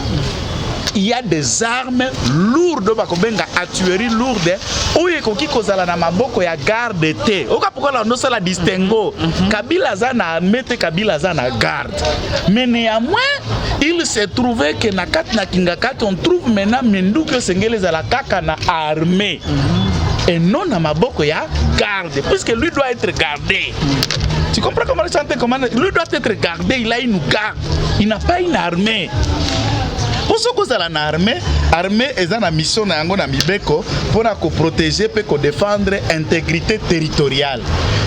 Il y a des armes lourdes, bakobenga atuerie lourde, où il y a kozala na maboko ya garde te. Oka pourquoi la nosa la distinguo. Kabila zana armée, Kabila zana garde. Mais néanmoins, il s'est trouvé que na kat na Kingakati on trouve maintenant Menduke Sengele zala kaka na armée. Et non na maboko ya garde, puisque lui doit être gardé. Tu comprends comment le chanter comment lui doit être gardé, il a une garde. Il n'a pas une armée. Pour ce que la armée est une mission pour protéger et défendre l'intégrité territoriale.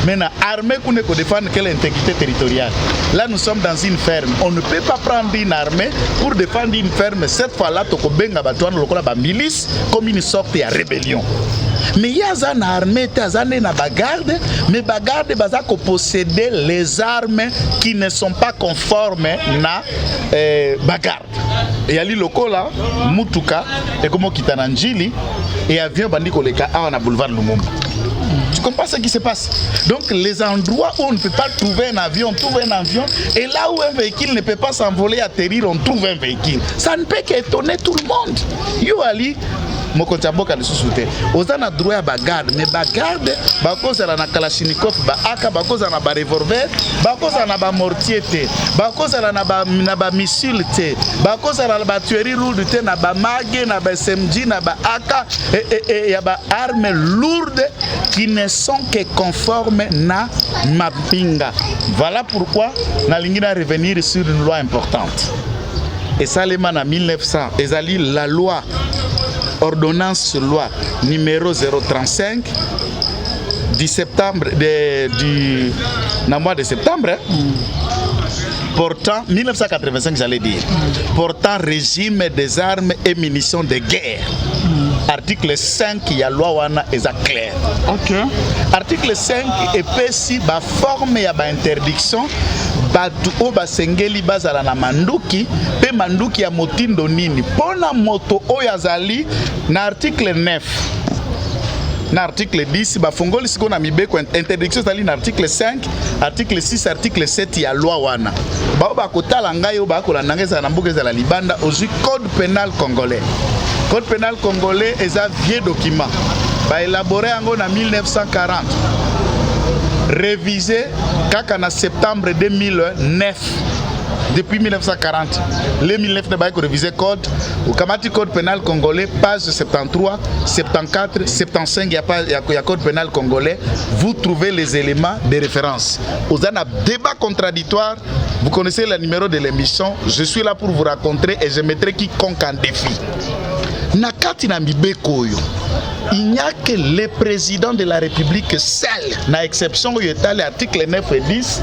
Maintenant, l'armée pour défendre quelle intégrité territoriale? Là, nous sommes dans une ferme. On ne peut pas prendre une armée pour défendre une ferme. Cette fois-là, il y a une milice comme une sorte de rébellion. Mais il y a une armée, il y a une bagarde, mais bagarde, il posséder les armes qui ne sont pas conformes à bagarde. Et il y a loko là, Mutuka, et comme Kitananjili, et avion bandi koleka à na boulevard Lumumba. Tu comprends ce qui se passe? Donc les endroits où on ne peut pas trouver un avion, on trouve un avion. Et là où un véhicule ne peut pas s'envoler, atterrir, on trouve un véhicule. Ça ne peut qu'étonner tout le monde. Yo Ali, mokontamboka le sous-souté. Oza na droit à bagarre, mais bagarre, bakoza na kalachnikov, ba aka, bakoza na ba revolver, bakoza na ba mortier te, bakoza na ba missile te, bakoza na ba tuerie lourde te, na ba mage, na ba SMG, na ba aka, et ya ba armes lourdes qui ne sont que conformes na mapinga. Voilà pourquoi na lingina revenir sur une loi importante. Et ça les man en 1900, ezali la loi ordonnance loi numéro 035 du septembre du mois de septembre portant 1985 j'allais dire portant régime des armes et munitions de guerre. Article 5 il y a loi wana est clair. OK. Article 5 epesi ba forme ya ba interdiction batu o basengeli bazala na manduki pe manduki ya motindo nini pona moto oyo azali na article 9 na article 10 bafongoli siko na mibeko interdiction zali na article 5 article 6 article 7 ya loi wana ba kotala ngai o ba kolanda ngeza na mbuka ezala libanda au code pénal congolais. Code pénal congolais est un vieux document ba élaboré en 1940 révisé en septembre 2009. Depuis 1940, les 1909 a révisé code. Au Kamati code pénal congolais, page 73, 74, 75, il y a code pénal congolais. Vous trouvez les éléments de référence. Vous avez un débat contradictoire. Vous connaissez le numéro de l'émission. Je suis là pour vous raconter et je mettrai quiconque en défi. Nakati na mibekoyo. Il n'y a que le président de la République seul, na exception où il y a l'article 9 et 10,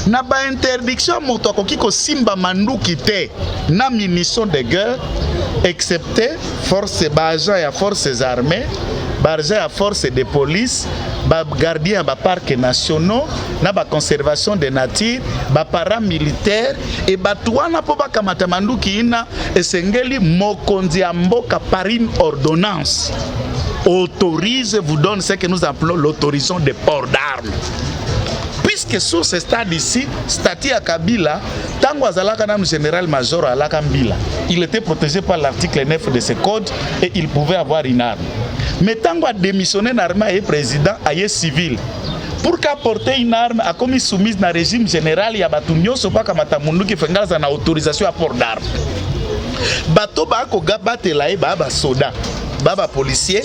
n'a pas interdiction moto ko simba manduki te na munitions de guerre, excepté force agents et forces armées, agents et forces de police, gardiens ba parcs nationaux, na ba conservation de nature, ba paramilitaires et ba tuana po ba kamata manduki ina esengeli mokonzi ya mboka par une ordonnance. Autorise, vous donne ce que nous appelons l'autorisation de port d'armes. Puisque sur ce stade ici, statut à Kabila, Tango Azalaka nam général-major Alaka Mbila, il était protégé par l'article 9 de ce code et il pouvait avoir une arme. Mais Tango a démissionné l'armée et président aye civil. Pour qu'apporter une arme, a commis soumise dans le régime général, il y a Batunyo Sopa Kamatamundu qui fait une autorisation à port d'armes. Bato Bako Gabatelae Baba Soda. Baba policiers,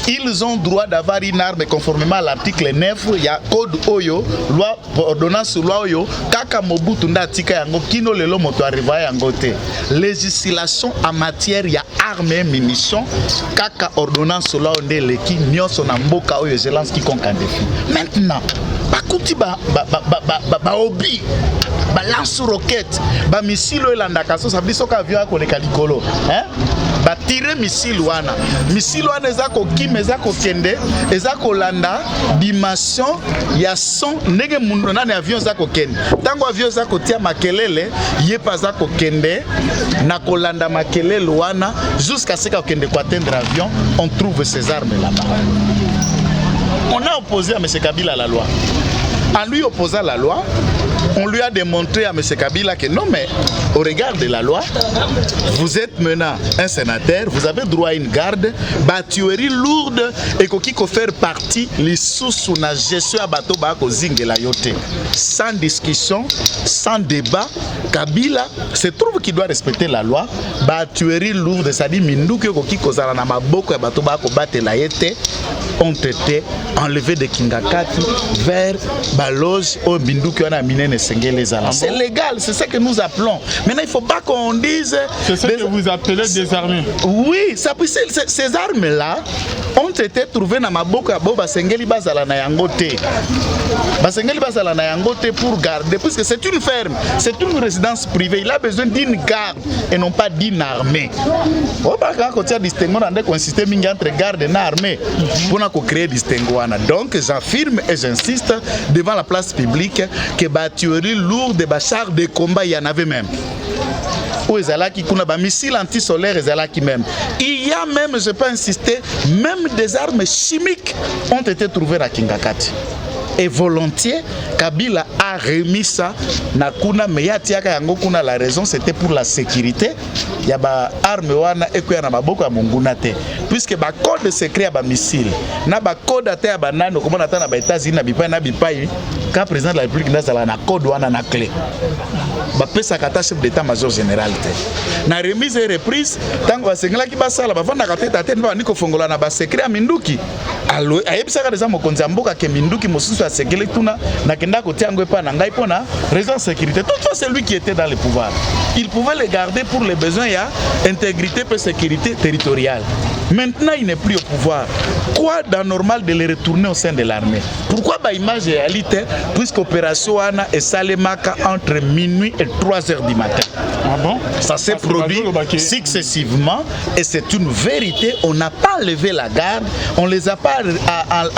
ils ont droit d'avoir une arme conformément à l'article 9, il y a code Oyo, loi, ordonnance loi Oyo, Kaka Mobutu Ndatika Yango, Kino Lelo Moto Arriva Yangote. Législation en matière, il y a armes et munitions, Kaka ordonnance loi Ondele, qui Nyoso Namboka Oyo, Zelensky Konkan défi. Maintenant, Bakuti Obi, lance-roquette, missile Landakaso, ça veut dire que l'avion a collé Kalikolo. Ba tirer missile wana eza ko kim eza ko kende eza ko landa dimension ya son ndenge mundu na avion eza ko kende tango avion eza ko tia makelele ye pa za ko kende na ko landa makelele wana jusqu'à ce qu'on kende ko atteindre avion. On trouve ces armes là-bas. On a opposé à M. Kabila la loi. En lui opposant la loi, on lui a démontré à M. Kabila que non, mais au regard de la loi, vous êtes maintenant un sénateur, vous avez droit à une garde, tuerie lourde et qui peut faire partie les sous la gestion à bateau la yote. Sans discussion, sans débat, Kabila se trouve qu'il doit respecter la loi. Tuerie lourde, c'est-à-dire Minduke qui kozala na maboko ya bateau la yote ont été enlevés de Kingakati vers Baloge au Binduke na minene. C'est légal, c'est ce que nous appelons. Maintenant, il ne faut pas qu'on dise... C'est ce que vous appelez des armées. Oui, ces armes-là ont été trouvées dans ma boca Basengeli Bazala na Yangote. Basengeli Bazala na Yangote pour garder, puisque c'est une ferme, c'est une résidence privée. Il a besoin d'une garde et non pas d'une armée. On va distinguer dans un système entre garde et armée pour créer distinguo. Donc, j'affirme et j'insiste devant la place publique que artillerie lourde, des chars de combat, il y en avait même. Où ezalaki kuna ba missiles antisolaires ezalaki même. Il y a même, je peux insister, même des armes chimiques ont été trouvées à Kingakati. Et volontiers, Kabila a remis ça na kuna meyatiaka yango kuna. La raison c'était pour la sécurité. Il y a ba arme wana ekuya na maboko ya monguna te. Puisque ba code secret ya ba missile na ba code ate ya banano comme on attend na ba États-Unis na bipai quand président de la République nazala na code wana na clé. Ba pesa kata chef d'état-major général te. Na remise et reprise tango basengela ki basala ba vanda kateta te ba niko fongola na ba secret ya Minduki. Alo ayebisaka déjà mokonzi mboka ke Minduki mosusu asekele tuna na kenda kotia ngo epa na ngai pona raison sécurité. Toutefois c'est lui qui était dans le pouvoir. Il pouvait le garder pour les besoins ya intégrité et sécurité territoriale. Maintenant, il n'est plus au pouvoir. Quoi d'anormal de le retourner au sein de l'armée? Pourquoi ba image réalité? Puisque l'opération Anna et Salemaka entre minuit et 3 heures du matin. Ah bon? Ça s'est produit successivement et c'est une vérité. On n'a pas enlevé la garde, on ne les a pas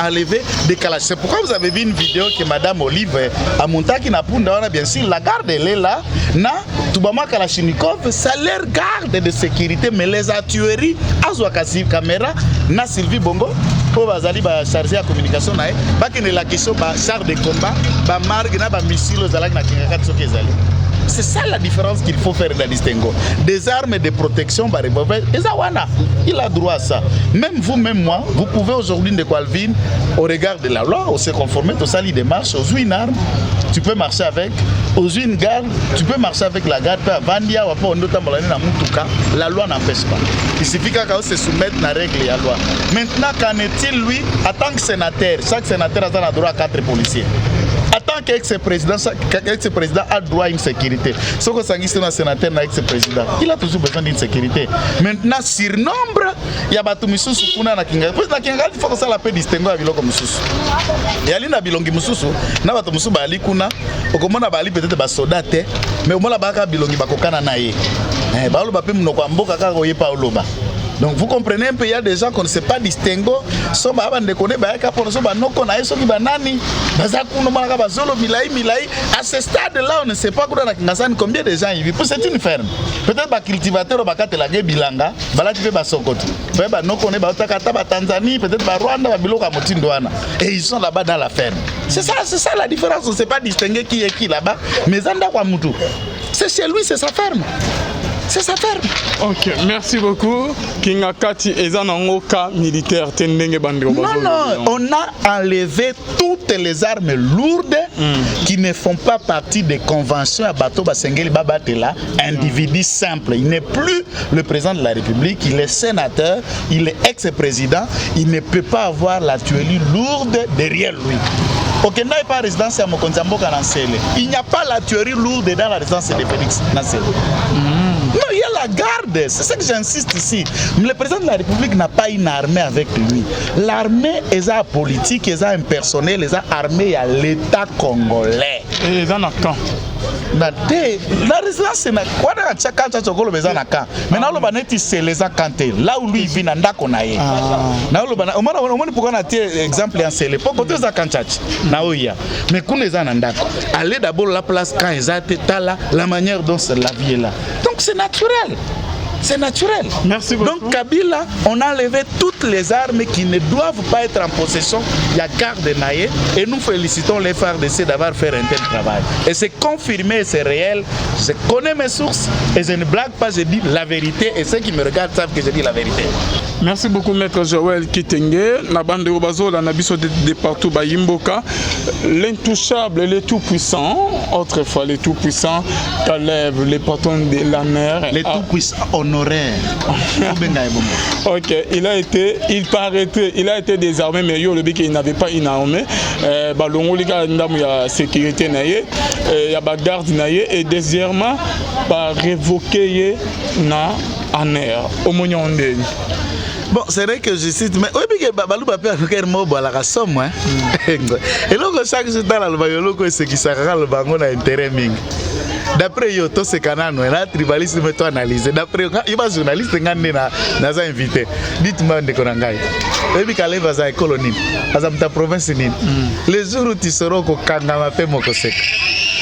enlevés des calages. C'est pourquoi vous avez vu une vidéo que Madame Olive a monté qui n'a pas, bien sûr, la garde elle est là. Na Toubama Kalachnikov, ça leur garde de sécurité, mais les tueries, Azouakasi caméra, na Sylvie Bongo, pour bazali ba charger la communication nae, ba kene la question ba char de combat, ba marque na ba missile zalak na Kingakati sokezali. C'est ça la différence qu'il faut faire dans le distinguo. Des armes de protection, bah, il a droit à ça. Même vous, même moi, vous pouvez aujourd'hui de Qualvin, au regard de la loi, on se conformer, au sali des marches, aux une arme, tu peux marcher avec, aux une garde, tu peux marcher avec la garde, la loi n'empêche pas. Il suffit qu'on se soumette à la règle et à la loi. Maintenant, qu'en est-il, lui, en tant que sénateur, chaque sénateur a droit à 4 policiers. En tant qu'ex-président a droit à une sécurité. Ce que un sénateur n'a ex-président, il a toujours besoin d'une sécurité. Maintenant, sur nombre, il y a des gens qui sont na Kinga. Parce que Kinga, il faut que ça la paix distingue avec l'autre mususu. Il y a l'ina bilongi mususu, na batu mususu bali kuna, okomona bali peut-être ba soda te, mais au moins la baka bilongi bakokana na ye. Ba lo ba pe munoko mboka ka koye pa oloba. Donc vous comprenez un peu, il y a des gens qu'on ne sait pas distinguer. So ba bande connaît ba ka pour so ba noko na eso ki banani. Bazaku no maka ba zolo milai. À ce stade là, on ne sait pas combien de gens y vivent. C'est une ferme. Peut-être ba cultivateur ba kate la bilanga, bala ti pe ba sokoto. Peut ba noko ne ba takata ba Tanzanie, peut-être ba Rwanda ba biloko motindo wana. Et ils sont là-bas dans la ferme. C'est ça la différence, on ne sait pas distinguer qui est qui là-bas, mais zanda kwa mutu. C'est chez lui, c'est sa ferme. C'est sa ferme. Ok, merci beaucoup. Kingakati est un cas militaire. Non, on a enlevé toutes les armes lourdes qui ne font pas partie des conventions à Bato Basengeli Babatela. Individu simple. Il n'est plus le président de la République, il est sénateur, il est ex-président. Il ne peut pas avoir la tuerie lourde derrière lui. Ok, n'a pas résidence à Mokonzamboka Nansele. Il n'y a pas la tuerie lourde dans la résidence de Félix Nansele. Non, il y a la garde, c'est ça que j'insiste ici. Le président de la République n'a pas une armée avec lui. L'armée est un politique, est un personnel, est un armée à l'État congolais. Et ils en ont quand? La résidence, c'est quoi dans chaque cas, tu as un camp. Maintenant, le banetti, c'est les cantés. Là où lui il vit, il a konaye. Au moins, pourquoi on a exemple en c'est l'époque, quand tu as kanchach, naoya. Mais quand les gens andako, allez d'abord la place quand ils ont la manière dont la vie est là. Donc c'est naturel. C'est naturel. Merci beaucoup. Donc Kabila, on a enlevé toutes les armes qui ne doivent pas être en possession. Il y a garde naïe et nous félicitons les FARDC d'avoir fait un tel travail. Et c'est confirmé, c'est réel. Je connais mes sources et je ne blague pas, je dis la vérité et ceux qui me regardent savent que je dis la vérité. Merci beaucoup Maître Joël Kitenge, la bande de Obazo, la Nabiso de partout Bayimboka, l'intouchable, les tout-puissants, autrefois les tout-puissants, Caleb, les patrons de la mer. Les tout-puissants honoraires. Ok, il a été désarmé, mais le bec il n'avait pas une armée. Balongo les gars, il y a sécurité il y a garde et deuxièmement, par révoquer na en air au Moyen Bon, c'est vrai que je cite, mais oui, parce que Balou Bapé a fait un mot à la rassomme. Et donc, chaque jour, dans le Bayolo, c'est qui s'arrête le bangon à intérêt. D'après Yoto, c'est canal, là, tribalisme, mais toi analyse. D'après, il y a un journaliste qui n'a invité. Dites-moi, de Konangai. Et puis, quand il va à la colonie, à ta province, les jours où tu seras au Kangama, fait mon conseil.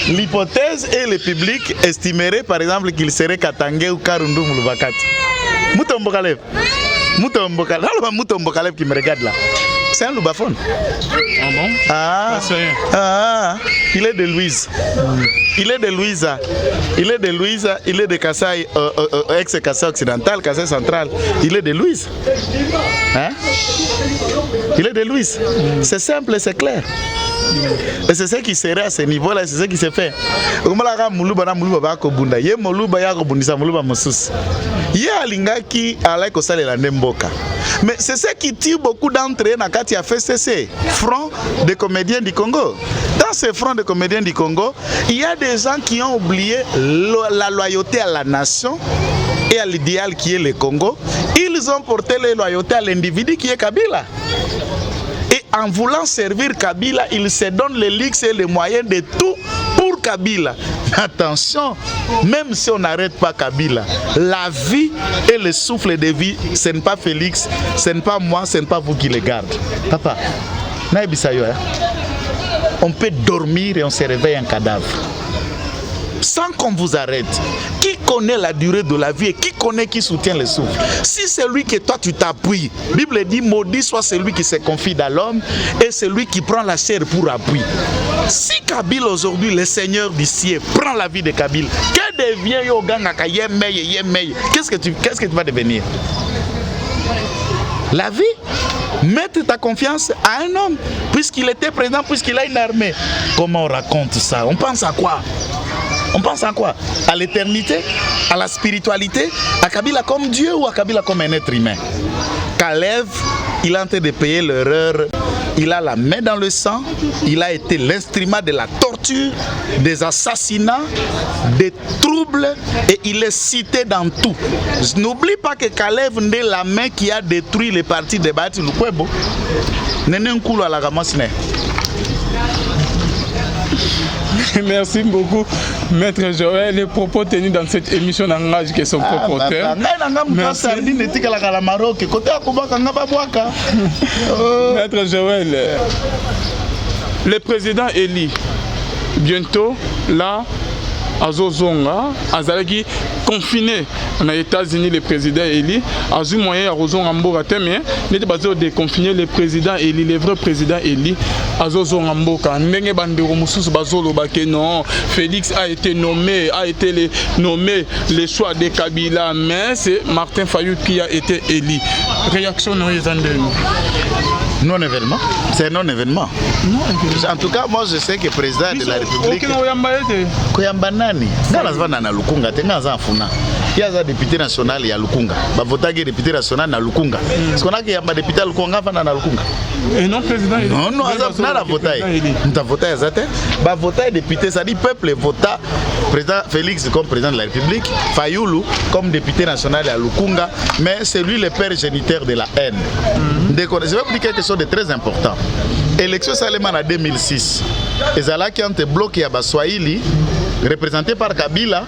l'hypothèse et le public estimeraient par exemple qu'il serait Katangé ou Karundu Moulubakati. Moutombo Kalev. Moutombo Kalev qui me regarde là. C'est un loubaphone. Ah bon? Il est de Louise. Il est de Louisa. Il est de Louisa. Il est de Kassai, ex-Kassai occidental, Kassai central. Il est de Louise. Hein? Il est de Louise. C'est simple et c'est clair. Et c'est ce qui serait à ce niveau-là, c'est ce qui se fait. Mais c'est ce qui tire beaucoup d'entre eux dans le FCC, Front des comédiens du Congo. Dans ce front des comédiens du Congo, il y a des gens qui ont oublié la loyauté à la nation et à l'idéal qui est le Congo. Ils ont porté la loyauté à l'individu qui est Kabila. En voulant servir Kabila, il se donne les luxes et les moyens de tout pour Kabila. Attention, même si on n'arrête pas Kabila, la vie et le souffle de vie, ce n'est pas Félix, ce n'est pas moi, ce n'est pas vous qui les gardez. Papa, on peut dormir et on se réveille un cadavre. Sans qu'on vous arrête. Qui connaît la durée de la vie et qui connaît qui soutient le souffle? Si c'est lui que toi tu t'appuies, la Bible dit maudit soit celui qui se confie dans l'homme et celui qui prend la chair pour appui. Si Kabila aujourd'hui, le Seigneur du ciel, prend la vie de Kabila, que devient Yogangaka Yemei? Qu'est-ce que tu vas devenir? La vie? Mettre ta confiance à un homme, puisqu'il était président, puisqu'il a une armée. Comment on raconte ça? On pense à quoi? On pense à quoi? À l'éternité? À la spiritualité? À Kabila comme Dieu ou à Kabila comme un être humain? Kalev, il est en train de payer l'erreur. Il a la main dans le sang. Il a été l'instrument de la torture, des assassinats, des troubles et il est cité dans tout. N'oublie pas que Kalev n'est la main qui a détruit les partis de Bati Lukwebo. Nenenkulo à la ramassine. Merci beaucoup, Maître Joël. Les propos tenus dans cette émission n'engagent que son propre auteur. Merci. Maître Joël, le président Eli, bientôt là, à Zozonga, Azalaki confiné aux États-Unis, le président Eli, a eu moyen à Rozonga Mboka, mais n'était pas de confiner le président Eli, le vrai président Eli, à Zozonga Mboka. Ndenge bandero mususu bazolo bake non, Félix a été nommé, le choix de Kabila, mais c'est Martin Fayou qui a été élu. Réaction non non-événement. C'est un non-événement. En tout cas, moi je sais que le président de la République. Il y a un député national à Lukunga. Il y a un député national à Lukunga. Est-ce qu'on a un député à Lukunga? Et non, président. Non, on a voté. On a voté. On a voté député. Ça dit peuple vota président Félix comme président de la République, Fayoulou comme député national à Lukunga, mais c'est lui le père géniteur de la haine. Je vais vous dire quelque chose de très important. Élection Salema en 2006. Et Zala qui ont été bloqués à Baswahili, représenté par Kabila,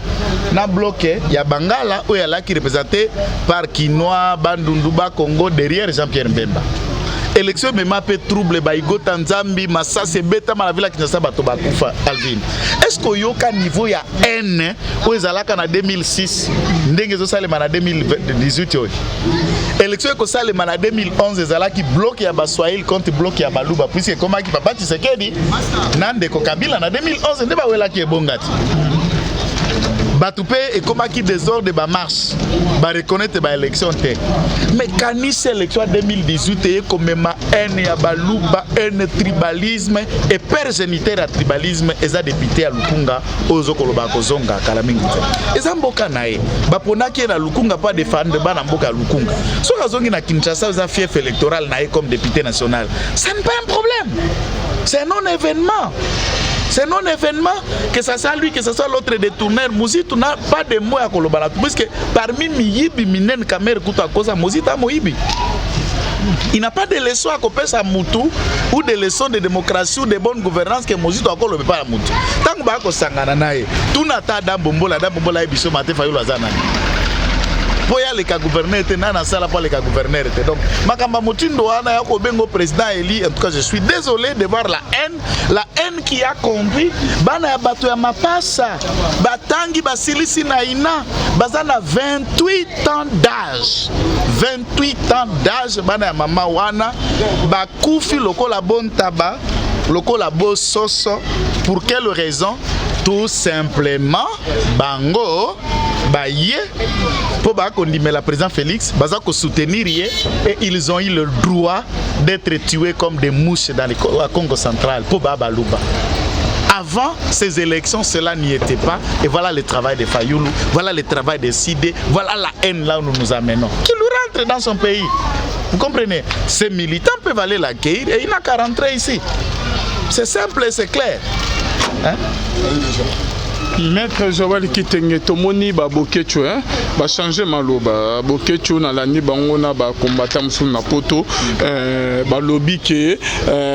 n'a bloqué, il y a Bangala ou il y a là qui est représenté par Kinoa, Bandunduba, Congo, derrière Jean-Pierre Mbemba. Élection me m'a fait trouble, Baïgo, Tanzambi, Massa, c'est bêta, ma la ville qui n'a pas Bakufa, Alvin. Est-ce qu'il y a un niveau, il y a N, où ils allaient en 2006, Ndengezo Salema en 2018. Élection que Salema en 2011, ils allaient qui bloquent à Baswahili contre bloquent à Baluba, puisque comment qui papa Tshisekedi, Nande Kabila en 2011, n'est pas où là qui est bongati. Batoupé et comment qui désordre ba marche, ba reconnaître ba élection té. Mais quand cette élection 2018 est comme ma haine ya baluba, haine tribalisme et pergénitaire à tribalisme et ça député à Lukunga ozokoloba kozonga kala mingi. Et ça mboka nae. Ba pona ki na Lukunga pas défendre ba na mboka Lukunga. So kazongi na Kinshasa za fief électoral nae comme député national. Ça n'est pas un problème. C'est un non-événement. C'est non événement, que ce soit lui, que ce soit l'autre détourneur. Mouzitou n'a pas de mots à Kolobala. Puisque parmi Miyibi, Minen, Kamer, Kouta, Kosa, Mouzita, Moïbi. Il n'a pas de leçons à copier sa Moutou ou de leçons de démocratie ou de bonne gouvernance que Mouzito a collé pas à Moutou. Tant que Bako Sangananae, tout n'a pas d'ambombola et Bisso Maté Fayou Lazana. Poya les cas gouverneurs étaient nana sala pas les cas gouverneurs étaient donc Makamba Moutindo ana yako bengo président Eli. En tout cas je suis désolé de voir la haine haine qui a conduit bana ya bato ya mapasa batangi basilisi na ina bazana 28 ans d'âge 28 ans d'âge bana ya mama wana bakufi lokola bon taba lokola bo soso. Pour quelle raison? Tout simplement bango baye pour bakondime la président Félix baza ko soutenir et ils ont eu le droit d'être tués comme des mouches dans le Congo central pour babaluba. Avant ces élections, cela n'y était pas. Et voilà le travail de Fayoulou, voilà le travail de Sidé, voilà la haine là où nous nous amenons. Qui lui rentre dans son pays. Vous comprenez? Ces militants peuvent aller l'accueillir et il n'a qu'à rentrer ici. C'est simple et c'est clair. Hein? Maître Joël Kitenge tomoni ba bokecho ba changer maloba bokecho na lani bango na ba combattant musu na poto ba lobby ke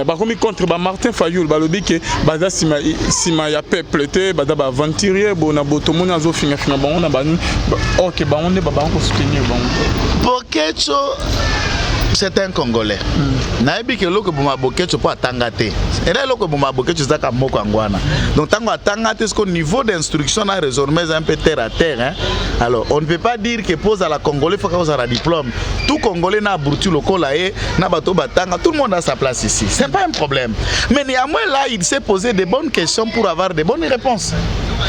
ba komi contre ba Martin Fayoul ba lobby ke ba za sima ya peuple te ba da ba aventurier bona botomoni azo finga bango na ba OK ba on ne ba ko soutenir bango bokecho. C'est un Congolais. Naebi ke loko boma bokecho po atangate. Et là loko boma bokecho zaka moko angwana. Donc tango atangate ce niveau d'instruction na désormais un peu terre à terre hein. Alors, on ne peut pas dire que pose à la Congolais faut qu'on ait un diplôme. Tout Congolais na abruti lokola e na bato batanga, tout le monde a sa place ici. C'est pas un problème. Mais néanmoins là, il s'est posé des bonnes questions pour avoir des bonnes réponses.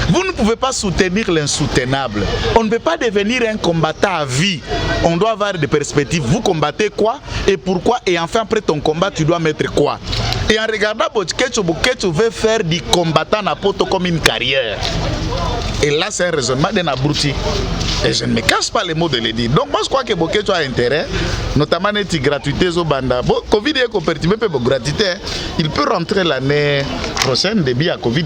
Vous ne pouvez pas soutenir l'insoutenable. On ne peut pas devenir un combattant à vie. On doit avoir des perspectives. Vous combattez quoi et pourquoi? Et enfin, après ton combat, tu dois mettre quoi? Et en regardant Bokecho veut faire du combattant à poto comme une carrière. Et là, c'est un raisonnement d'un abruti. Et je ne me cache pas les mots de le dire. Donc, moi, je crois que Bokecho a intérêt, notamment les gratuités au Banda. Bon, Covid est compatible avec gratuité. Il peut rentrer l'année prochaine, début à Covid,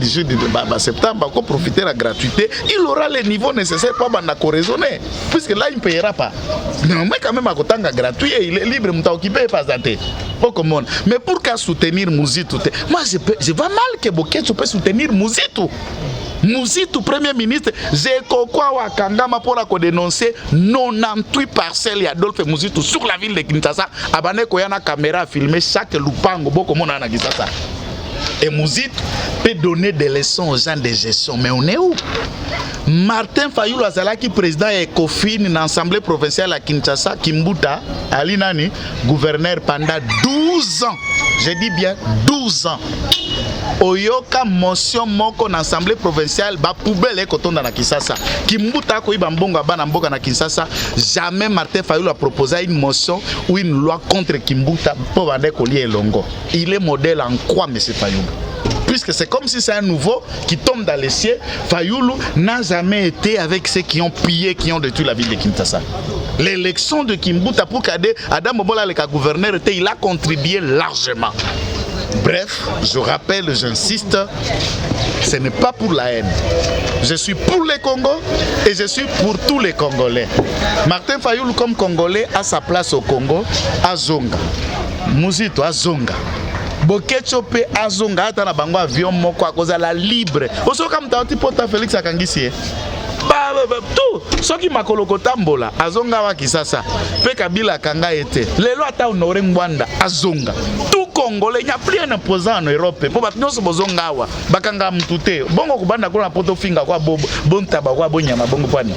septembre, pour profiter de la gratuité. Il aura les niveaux nécessaires pour raisonner. Puisque là, il ne payera pas. Non, mais quand même, à côté gratuit, il est libre, il ne pas dater. Mais pour qu'à soutenir Mouzitou, moi, je vois mal que Bokecho peut soutenir Mouzitou. Mouzitou, Premier ministre, j'ai quoi Kangama pour la dénoncer 98 parcelles d'Adolphe Mouzitou sur la ville de Kinshasa. Abane Koyana caméra a filmé chaque lupango, beaucoup de monde Kinshasa. Et Mouzitou peut donner des leçons aux gens de gestion. Mais on est où? Martin Fayoulou Azalaki, président Ecofin, une assemblée provinciale à Kinshasa, Kimbuta, Alinani, gouverneur pendant 12 ans. Je dis bien 12 ans. Oyoka motion moko na assemblée provinciale ba poubelle e kotonda na Kinshasa. Kimbuta ko iba mbongo bana mboka na Kinshasa, jamais Martin Fayoulou a proposé une motion ou une loi contre Kimbuta pour vendre collier elongo. Il est modèle en quoi monsieur Fayoulou? Puisque c'est comme si c'est un nouveau qui tombe dans les cieux. Fayoulou n'a jamais été avec ceux qui ont pillé, qui ont détruit la ville de Kinshasa. L'élection de Kimbuta pour qu'Adam Mobola le gouverneur, il a contribué largement. Bref, je rappelle, j'insiste, ce n'est pas pour la haine. Je suis pour les Congos et je suis pour tous les Congolais. Martin Fayoulou, comme Congolais, a sa place au Congo, à Zonga. Mouzitou, à Zonga. Bokecho pe azonga ata na bango avion moko akozala libre. Osoka mtauti pota Félix Akangisi. Tout soki makolo kotambola azonga wa Kisasa. Pe Kabila kanga ete. Lelo ata honore Ngwanda azonga. Tout Congolais, il n'y a plus un opposant en Europe. Pour battre nos bozonga wa bakanga mtute. Bongo kubanda ko na poto finga kwa bon tabakwa bonyama bongo kwani.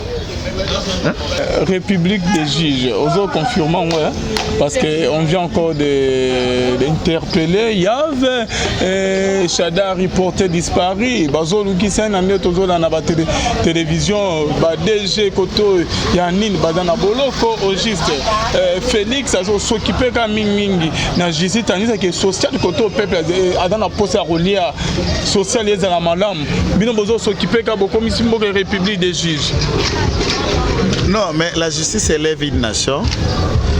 République des juges, aux confirmant, ouais, parce qu'on vient encore d'interpeller. Il y avait Chada reporté disparu. Bazolo qui s'est amené dans la télévision, DG Koto, Yanine, Badana Boloko, au juste. Félix a s'occupé quand Mingi, na justice, tandis que social Koto au peuple, a dans la poste à relier social et à la malam. Bino Bozo s'occupé quand beaucoup de République des juges. Non, mais la justice élève une nation.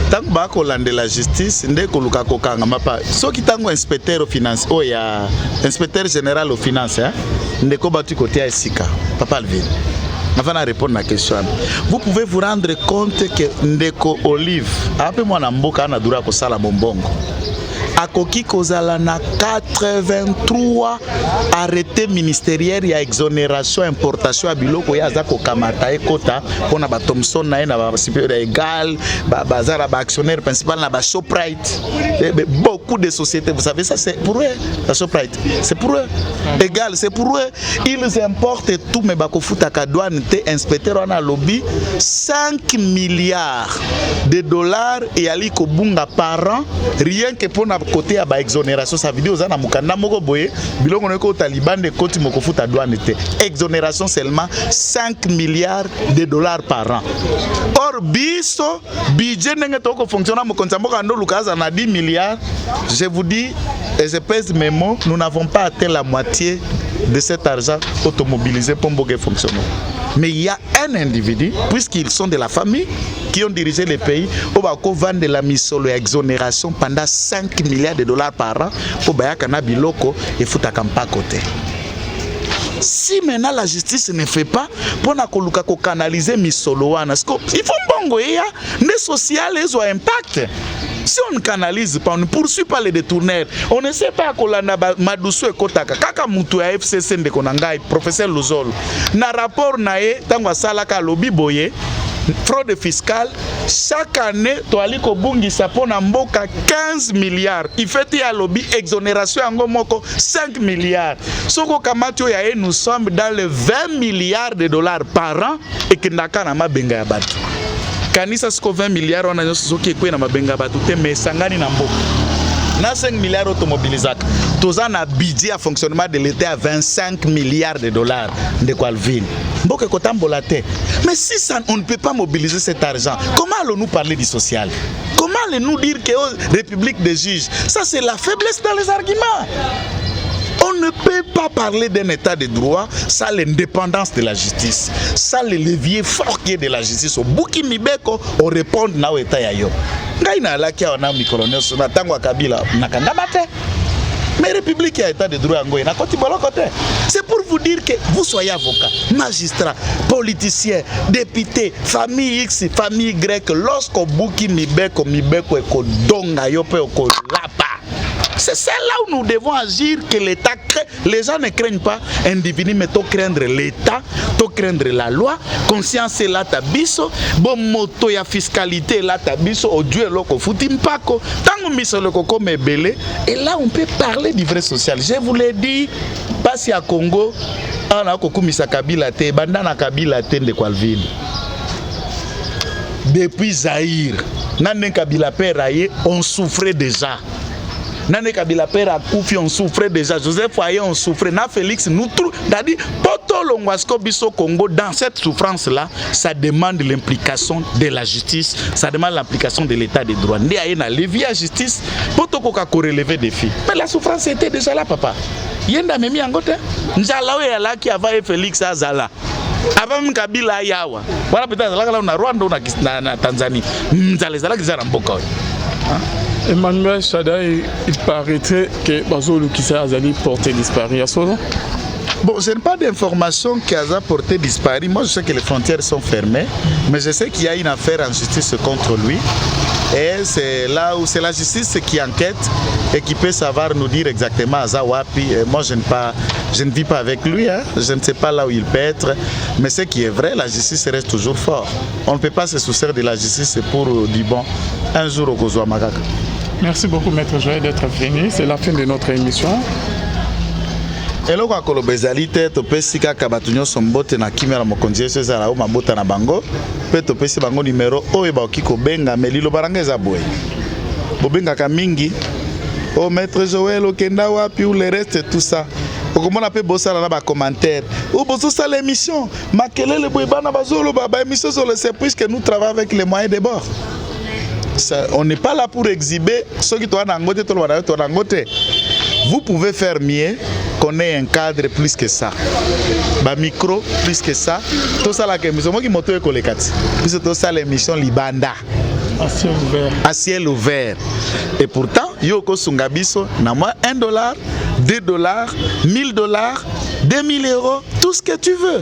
Tant que de la justice, ndé koluka kokanga mapa. So ki tango inspecteur aux finances, oh ya inspecteur général aux finances, hein. Ndé ko batu côté Esika. Papa Alvin. Avant de répondre à la question, vous pouvez vous rendre compte que Ndeko Olive, appelez-moi na mboka na dura ko sala bombongo. akoki kozala na 83 arrêté ministériel ya exonération importation ya biloko ya aza kokamata ekota pona ba Thomson na na ba supérieur égal bazara ba actionnaire principal na ba Shoprite. Beaucoup de sociétés, vous savez ça, c'est pour eux, la Shoprite, c'est pour eux. Égal, c'est pour eux. Ils importent tout, mais bakofutaka douane te inspecteur na lobby 5 milliards de dollars et ali kobunga par an, rien que pour na côté à ba exonération. Ça veut dire aux ana mukanda moko boye biloko neko Taliban de koti mokofuta douane te. Exonération seulement 5 milliards de dollars par an. Or biso budget ndenge toko fonctionner mo konza moko ando lukaza na 10 milliards. Je vous dis, et je pèse mes mots, nous n'avons pas atteint la moitié de cet argent automobilisé pour que fonctionne. Mais il y a un individu, puisqu'ils sont de la famille, qui ont dirigé le pays, au bako vendre la misolo et exonération pendant 5 milliards de dollars par an, au bayakana biloko et foutakamba côté. Si maintenant la justice ne fait pas pour canaliser misolo, il faut bongo ya ne social et un impact. Si on ne canalise pas, on ne poursuit pas les détourneurs, on ne sait pas kolanda madusu e kotaka kaka mutu ya FCC de konangai professeur Luzolo na rapport nae tango salaka lobi boye fraude fiscale chaque année toali ko bungisa pona mboka 15 milliards il fait ya lobby exonération yango moko 5 milliards soko kamatio ya nous sommes dans les 20 milliards de dollars par an et kindaka na mabenga ya batu kanisa siko 20 milliards on a soki ekwe na mabenga batu te mais sangani na mboka na 5 milliards automobilisaka toza na budget à fonctionnement de l'État à 25 milliards de dollars de Qualville mboka kotambola te. Mais si ça, on ne peut pas mobiliser cet argent, comment allons-nous parler du social? Comment allons-nous dire que République des juges? Ça c'est la faiblesse dans les arguments. On ne peut pas parler d'un état de droit sans l'indépendance de la justice, sans le levier fort qui est de la justice. Au Buki Mibeko, on répond na état yayo. Ngai na laki ya wana mikolonel sona tango Kabila nakanga mate. Mais République a état de droit en Goïna. C'est pour vous dire que vous soyez avocat, magistrat, politicien, député, famille X, famille Y, lorsqu'on bouki mibeko et qu'on donga yope ou qu'on lapa. C'est celle-là où nous devons agir, que l'État crée. Les gens ne craignent pas individu, mais tu craindre l'État, tu craindre la loi, conscience là tabiso, bon moto ya fiscalité là tabiso, au Dieu loko futimpako, tango miso loko comme belé, et là on peut parler du vrai social. Je vous l'ai dit, pas si à Congo, on a kokumisa Kabila te, bandana Kabila te de Qualville. Depuis Zaïre, Nane Kabila père aïe, on souffrait déjà. Nane Kabila père a Koufi, on souffrait déjà. Joseph Foyer, on souffrait. Na Félix, nous tous. C'est-à-dire, Poto Longwasko Biso Congo, dans cette souffrance-là, ça demande l'implication de la justice, ça demande l'implication de l'état de droit. Ndé Aïna, levier à justice, Poto Koka relever des défis. Mais la souffrance était déjà là, papa. Yenda Memi Angote. Njalawe Yala qui avait Félix Azala. Avant Kabila Yawa. Voilà peut-être là, on a Rwanda, on a Tanzanie. Nzalezala qui zara mboka. Emmanuel Chadaï, il paraîtrait que Bazolo Kissa Azali porté disparu à Solo. Bon, je n'ai pas d'informations qui a porté disparu. Moi, je sais que les frontières sont fermées, mais je sais qu'il y a une affaire en justice contre lui. Et c'est là où c'est la justice qui enquête et qui peut savoir nous dire exactement à Zawapi. Moi, je ne vis pas avec lui, hein. Je ne sais pas là où il peut être. Mais ce qui est vrai, la justice reste toujours forte. On ne peut pas se soucier de la justice pour du bon. Un jour au Gozoa Magaka. Merci beaucoup, Maître Joël, d'être venu. C'est la fin de notre émission. eloko akolobezalite topesi kaka bato nyonso mbote na kimia na mokonzi yesu ezala o mabota na bango pe topesi bango numero oyo bakoki kobenga me liloba nanga eza boye bobengaka mingi o Maître Joël okenda wapi ou le reste tout ça okomona pe bosala na ba commentaire ou bozosala émission makelele boye bana bazoloba ba émission sur le surprise que nous travaillons avec les moyens de bord. Ça, on n'est pas là pour exhiber ceux qui doivent en côté, vous pouvez faire mieux qu'on ait un cadre plus que ça. Ba micro plus que ça. Tout ça la émission moi qui moto e kolekati. Puis tout ça l'émission Libanda. À ciel ouvert. À ciel ouvert. Et pourtant, yoko sungabiso na moi $1, $2, $1000, 2000 €, tout ce que tu veux.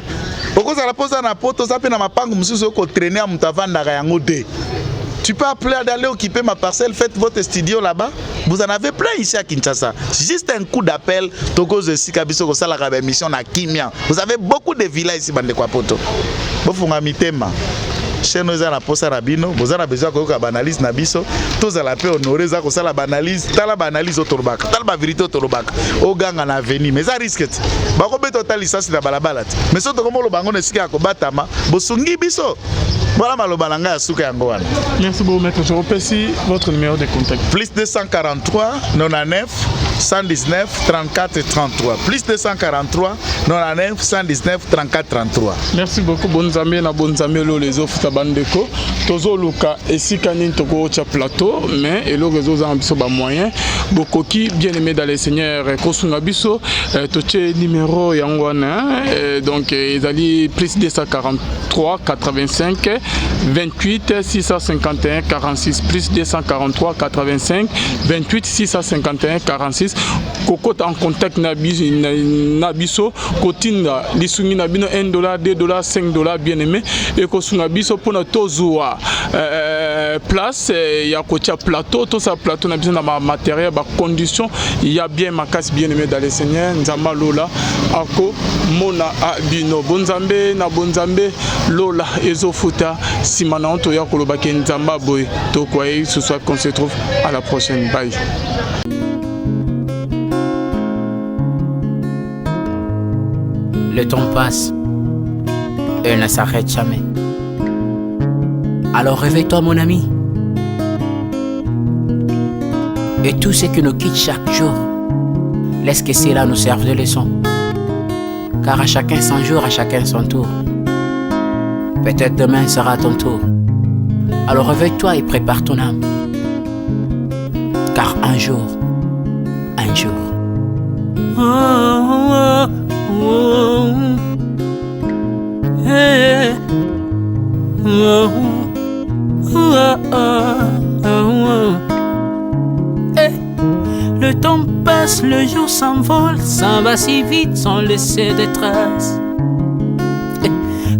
Pourquoi ça la pose na poto ça pe na mapango mususu ko traîner à mutavanda yango de. Tu peux appeler d'aller occuper ma parcelle, faites votre studio là-bas. Vous en avez plein ici à Kinshasa. Juste un coup d'appel, Togo de Sikabiso, la mission à Kimia. Vous avez beaucoup de villas ici, Bande Kwapoto. Vous faites mitema. Chez nous, on a posé Rabino, vous avez besoin de banalise Nabiso, tous à la paix honorée, ça la banalise, t'as la banalise au Torbac, t'as la vérité au Torbac, au gang en avenir, mais ça risque. Bako beto ta licence na balabala. Mais surtout comme le bango ne sika ko batama, bosungi biso. Voilà malobalanga ya suka yango wana. Merci beaucoup maître. Je remercie votre numéro de contact. Plus 243 99 119 34 33. Plus 243 99 119 34 33. Merci beaucoup Bonzambe na Bonzambe lo les offres tabandeko. Tozo luka esika nini toko cha plateau mais et le réseau za biso ba moyen. Bokoki bien aimé dans les seigneurs kosunga biso toche numéro yango wana donc ezali plus 243 85 28 651 46 plus 243 85 28 651 46. Kokota en contact na biso kotinda lisungi na bino $1 $2 $5 bien aimé et kosunga biso pona tozua place ya kotia plateau to sa plateau na biso na matériel ba condition il y a bien makasi bien aimé dans les seigneurs nzamba lola ako mona abino bonzambe na bonzambe lola ezofuta simana onto ya koloba ke nzamba boy to kwaye ce soir qu'on se trouve à la prochaine bye. Le temps passe et ne s'arrête jamais. Alors réveille-toi mon ami. Et tout ce qui nous quitte chaque jour, laisse que cela nous serve de leçon. Car à chacun son jour, à chacun son tour. Peut-être demain sera ton tour. Alors réveille-toi et prépare ton âme. Car un jour. Oh, oh, oh, hey. Oh, oh, oh, oh. Hey. Le temps passe, le jour s'envole, s'en va si vite sans laisser de traces. Hey.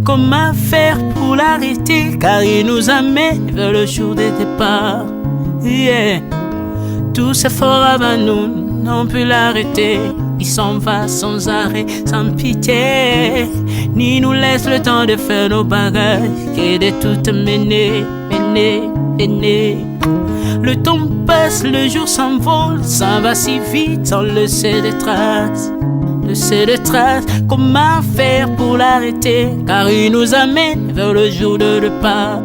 Comment faire pour l'arrêter, car il nous amène vers le jour de départ. Yeah. Tout s'effort avant nous, n'ont pu l'arrêter. Il s'en va sans arrêt, sans pitié, ni nous laisse le temps de faire nos bagages, et de tout mener. Le temps passe, le jour s'envole, s'en va si vite sans laisser de traces. Comment faire pour l'arrêter, car il nous amène vers le jour de départ.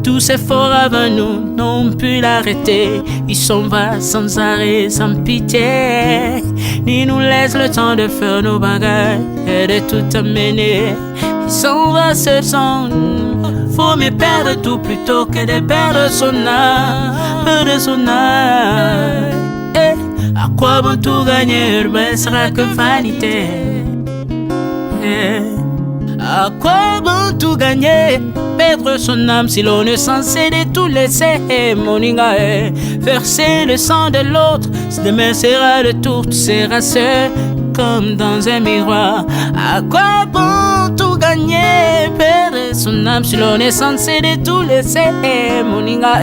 Tous ces forts avant nous n'ont pu l'arrêter. Il s'en va sans arrêt, sans pitié, ni nous laisse le temps de faire nos bagages et de tout amener. Il s'en va seul sans nous. Faut me perdre tout plutôt que de perdre son âme, à quoi bon tout gagner, mais sera que vanité. À quoi bon tout gagner, perdre son âme si l'on est censé de tout laisser. Moninga, verser le sang de l'autre, demain sera le tour, tu seras seul comme dans un miroir. À quoi bon tout gagner, perdre son âme si l'on est censé de tout laisser. Moninga,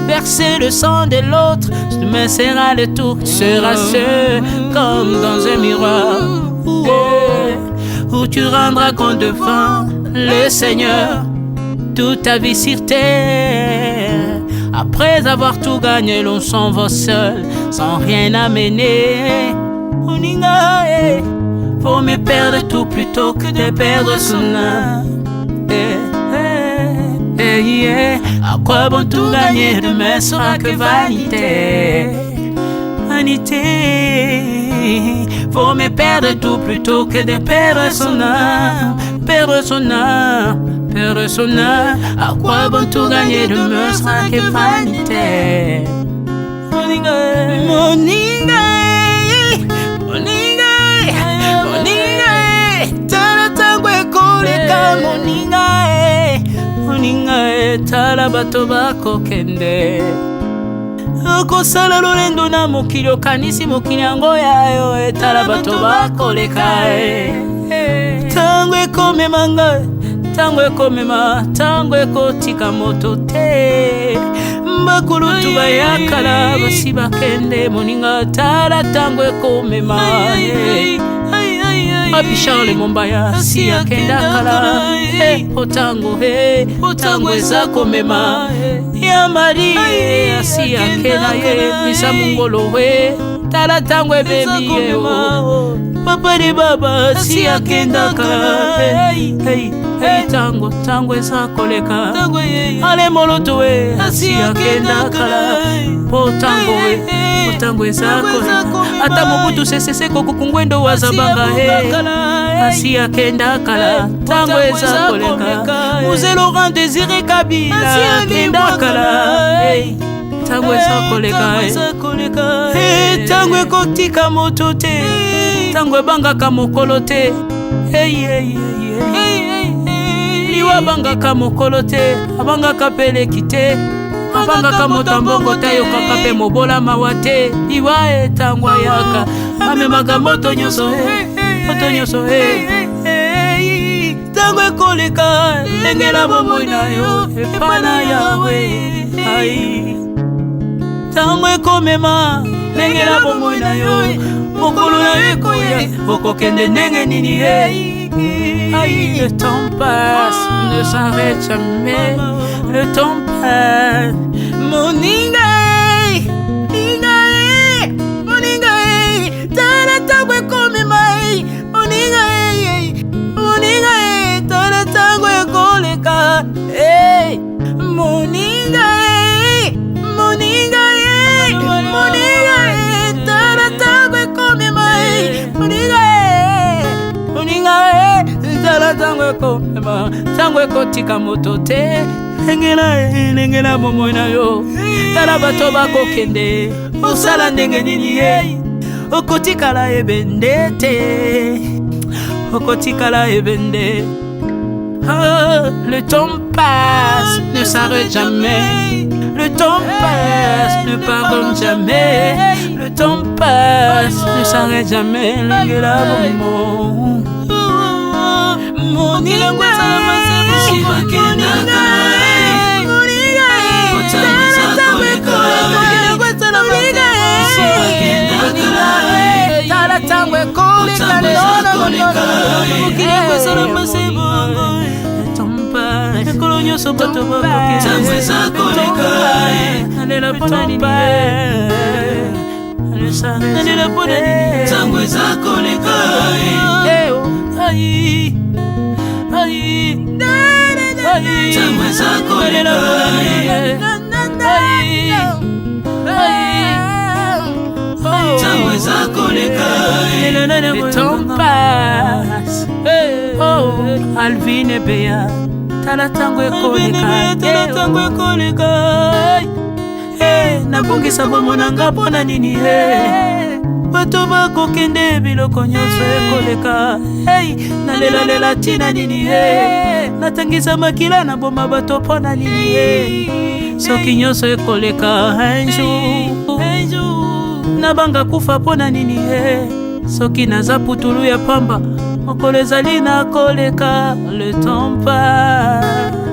verser le sang de l'autre, demain sera le tour, tu seras seul comme dans un miroir. Où tu rendras compte devant le Seigneur toute ta vie sur terre. Après avoir tout gagné, l'on s'en va seul, sans rien amener. Faut me perdre tout plutôt que de perdre son âme. À quoi bon tout gagner, demain sera que vanité. Faut me perdre tout plutôt que de perdre son âme. À quoi bon tout gagner, demain sera que vanité. Moninga, tala tangwe koleka. Moninga, tala bato bako kende. Kosala lolendo na mokili okanisi mokili yango yayo, tala bato bakoleka. Tango ekomema ngai, tango ekomema, tango ekotika moto te. bakulutu bayakala basi bakende moninga tala tango ekomema Papi Charles Mombaya si akenda kala otango eza komema ya mari si akena ye misa mungolo tala tango ebebi ye papa de baba si akenda kala tango eza koleka ale moloto si akenda kala potango eza koleka ata mobutu sesese kokukungwendo wazabanga asi akenda kala tango eza koleka Mzee Laurent Désiré Kabila akenda kala tango eza koleka tango ekotika moto te tango ebangaka mokolo te liwa abangaka mokolo te abangaka peleki te abangaka motambongo te ayokaka mpe mobola mawa te liwa tango ayaka amemaka moto nyonso tango ekoleka engela bomoi na yo epana yawe tango ekomema engela bomoi na yo mokolo na yo ekoya okokende ndenge nini le temps passe ne s'arrête jamais le temps passe moninga tala tango ekomema moninga tala tango ekoleka moninga tala tango ekomema moninga tala tango ekomema tango ekotika moto te engela bomoi na yo tala bato bakokende osala ndenge nini okotikala ebende te okotikala ebende le temps passe ne s'arrête jamais le temps passe ne pardonne jamais le temps passe ne s'arrête jamais lengela bomo moninga tala tango ekoleka ekolo nyonso bato bakokealela mpona nini alela mpona nini tango eza koleka tango eza koleka tango eza koleka le temps passe Alvin et Bea tala tango ekoleka nabongisa bomonanga mpona nini bato bakokende biloko nyonso ekoleka nalelalela ntina nini natangisa makila na boma bato mpona nini soki nyonso ekoleka un jour nabanga kufa mpona nini soki naza putulu ya pamba mokolo ezali na koleka le temps passe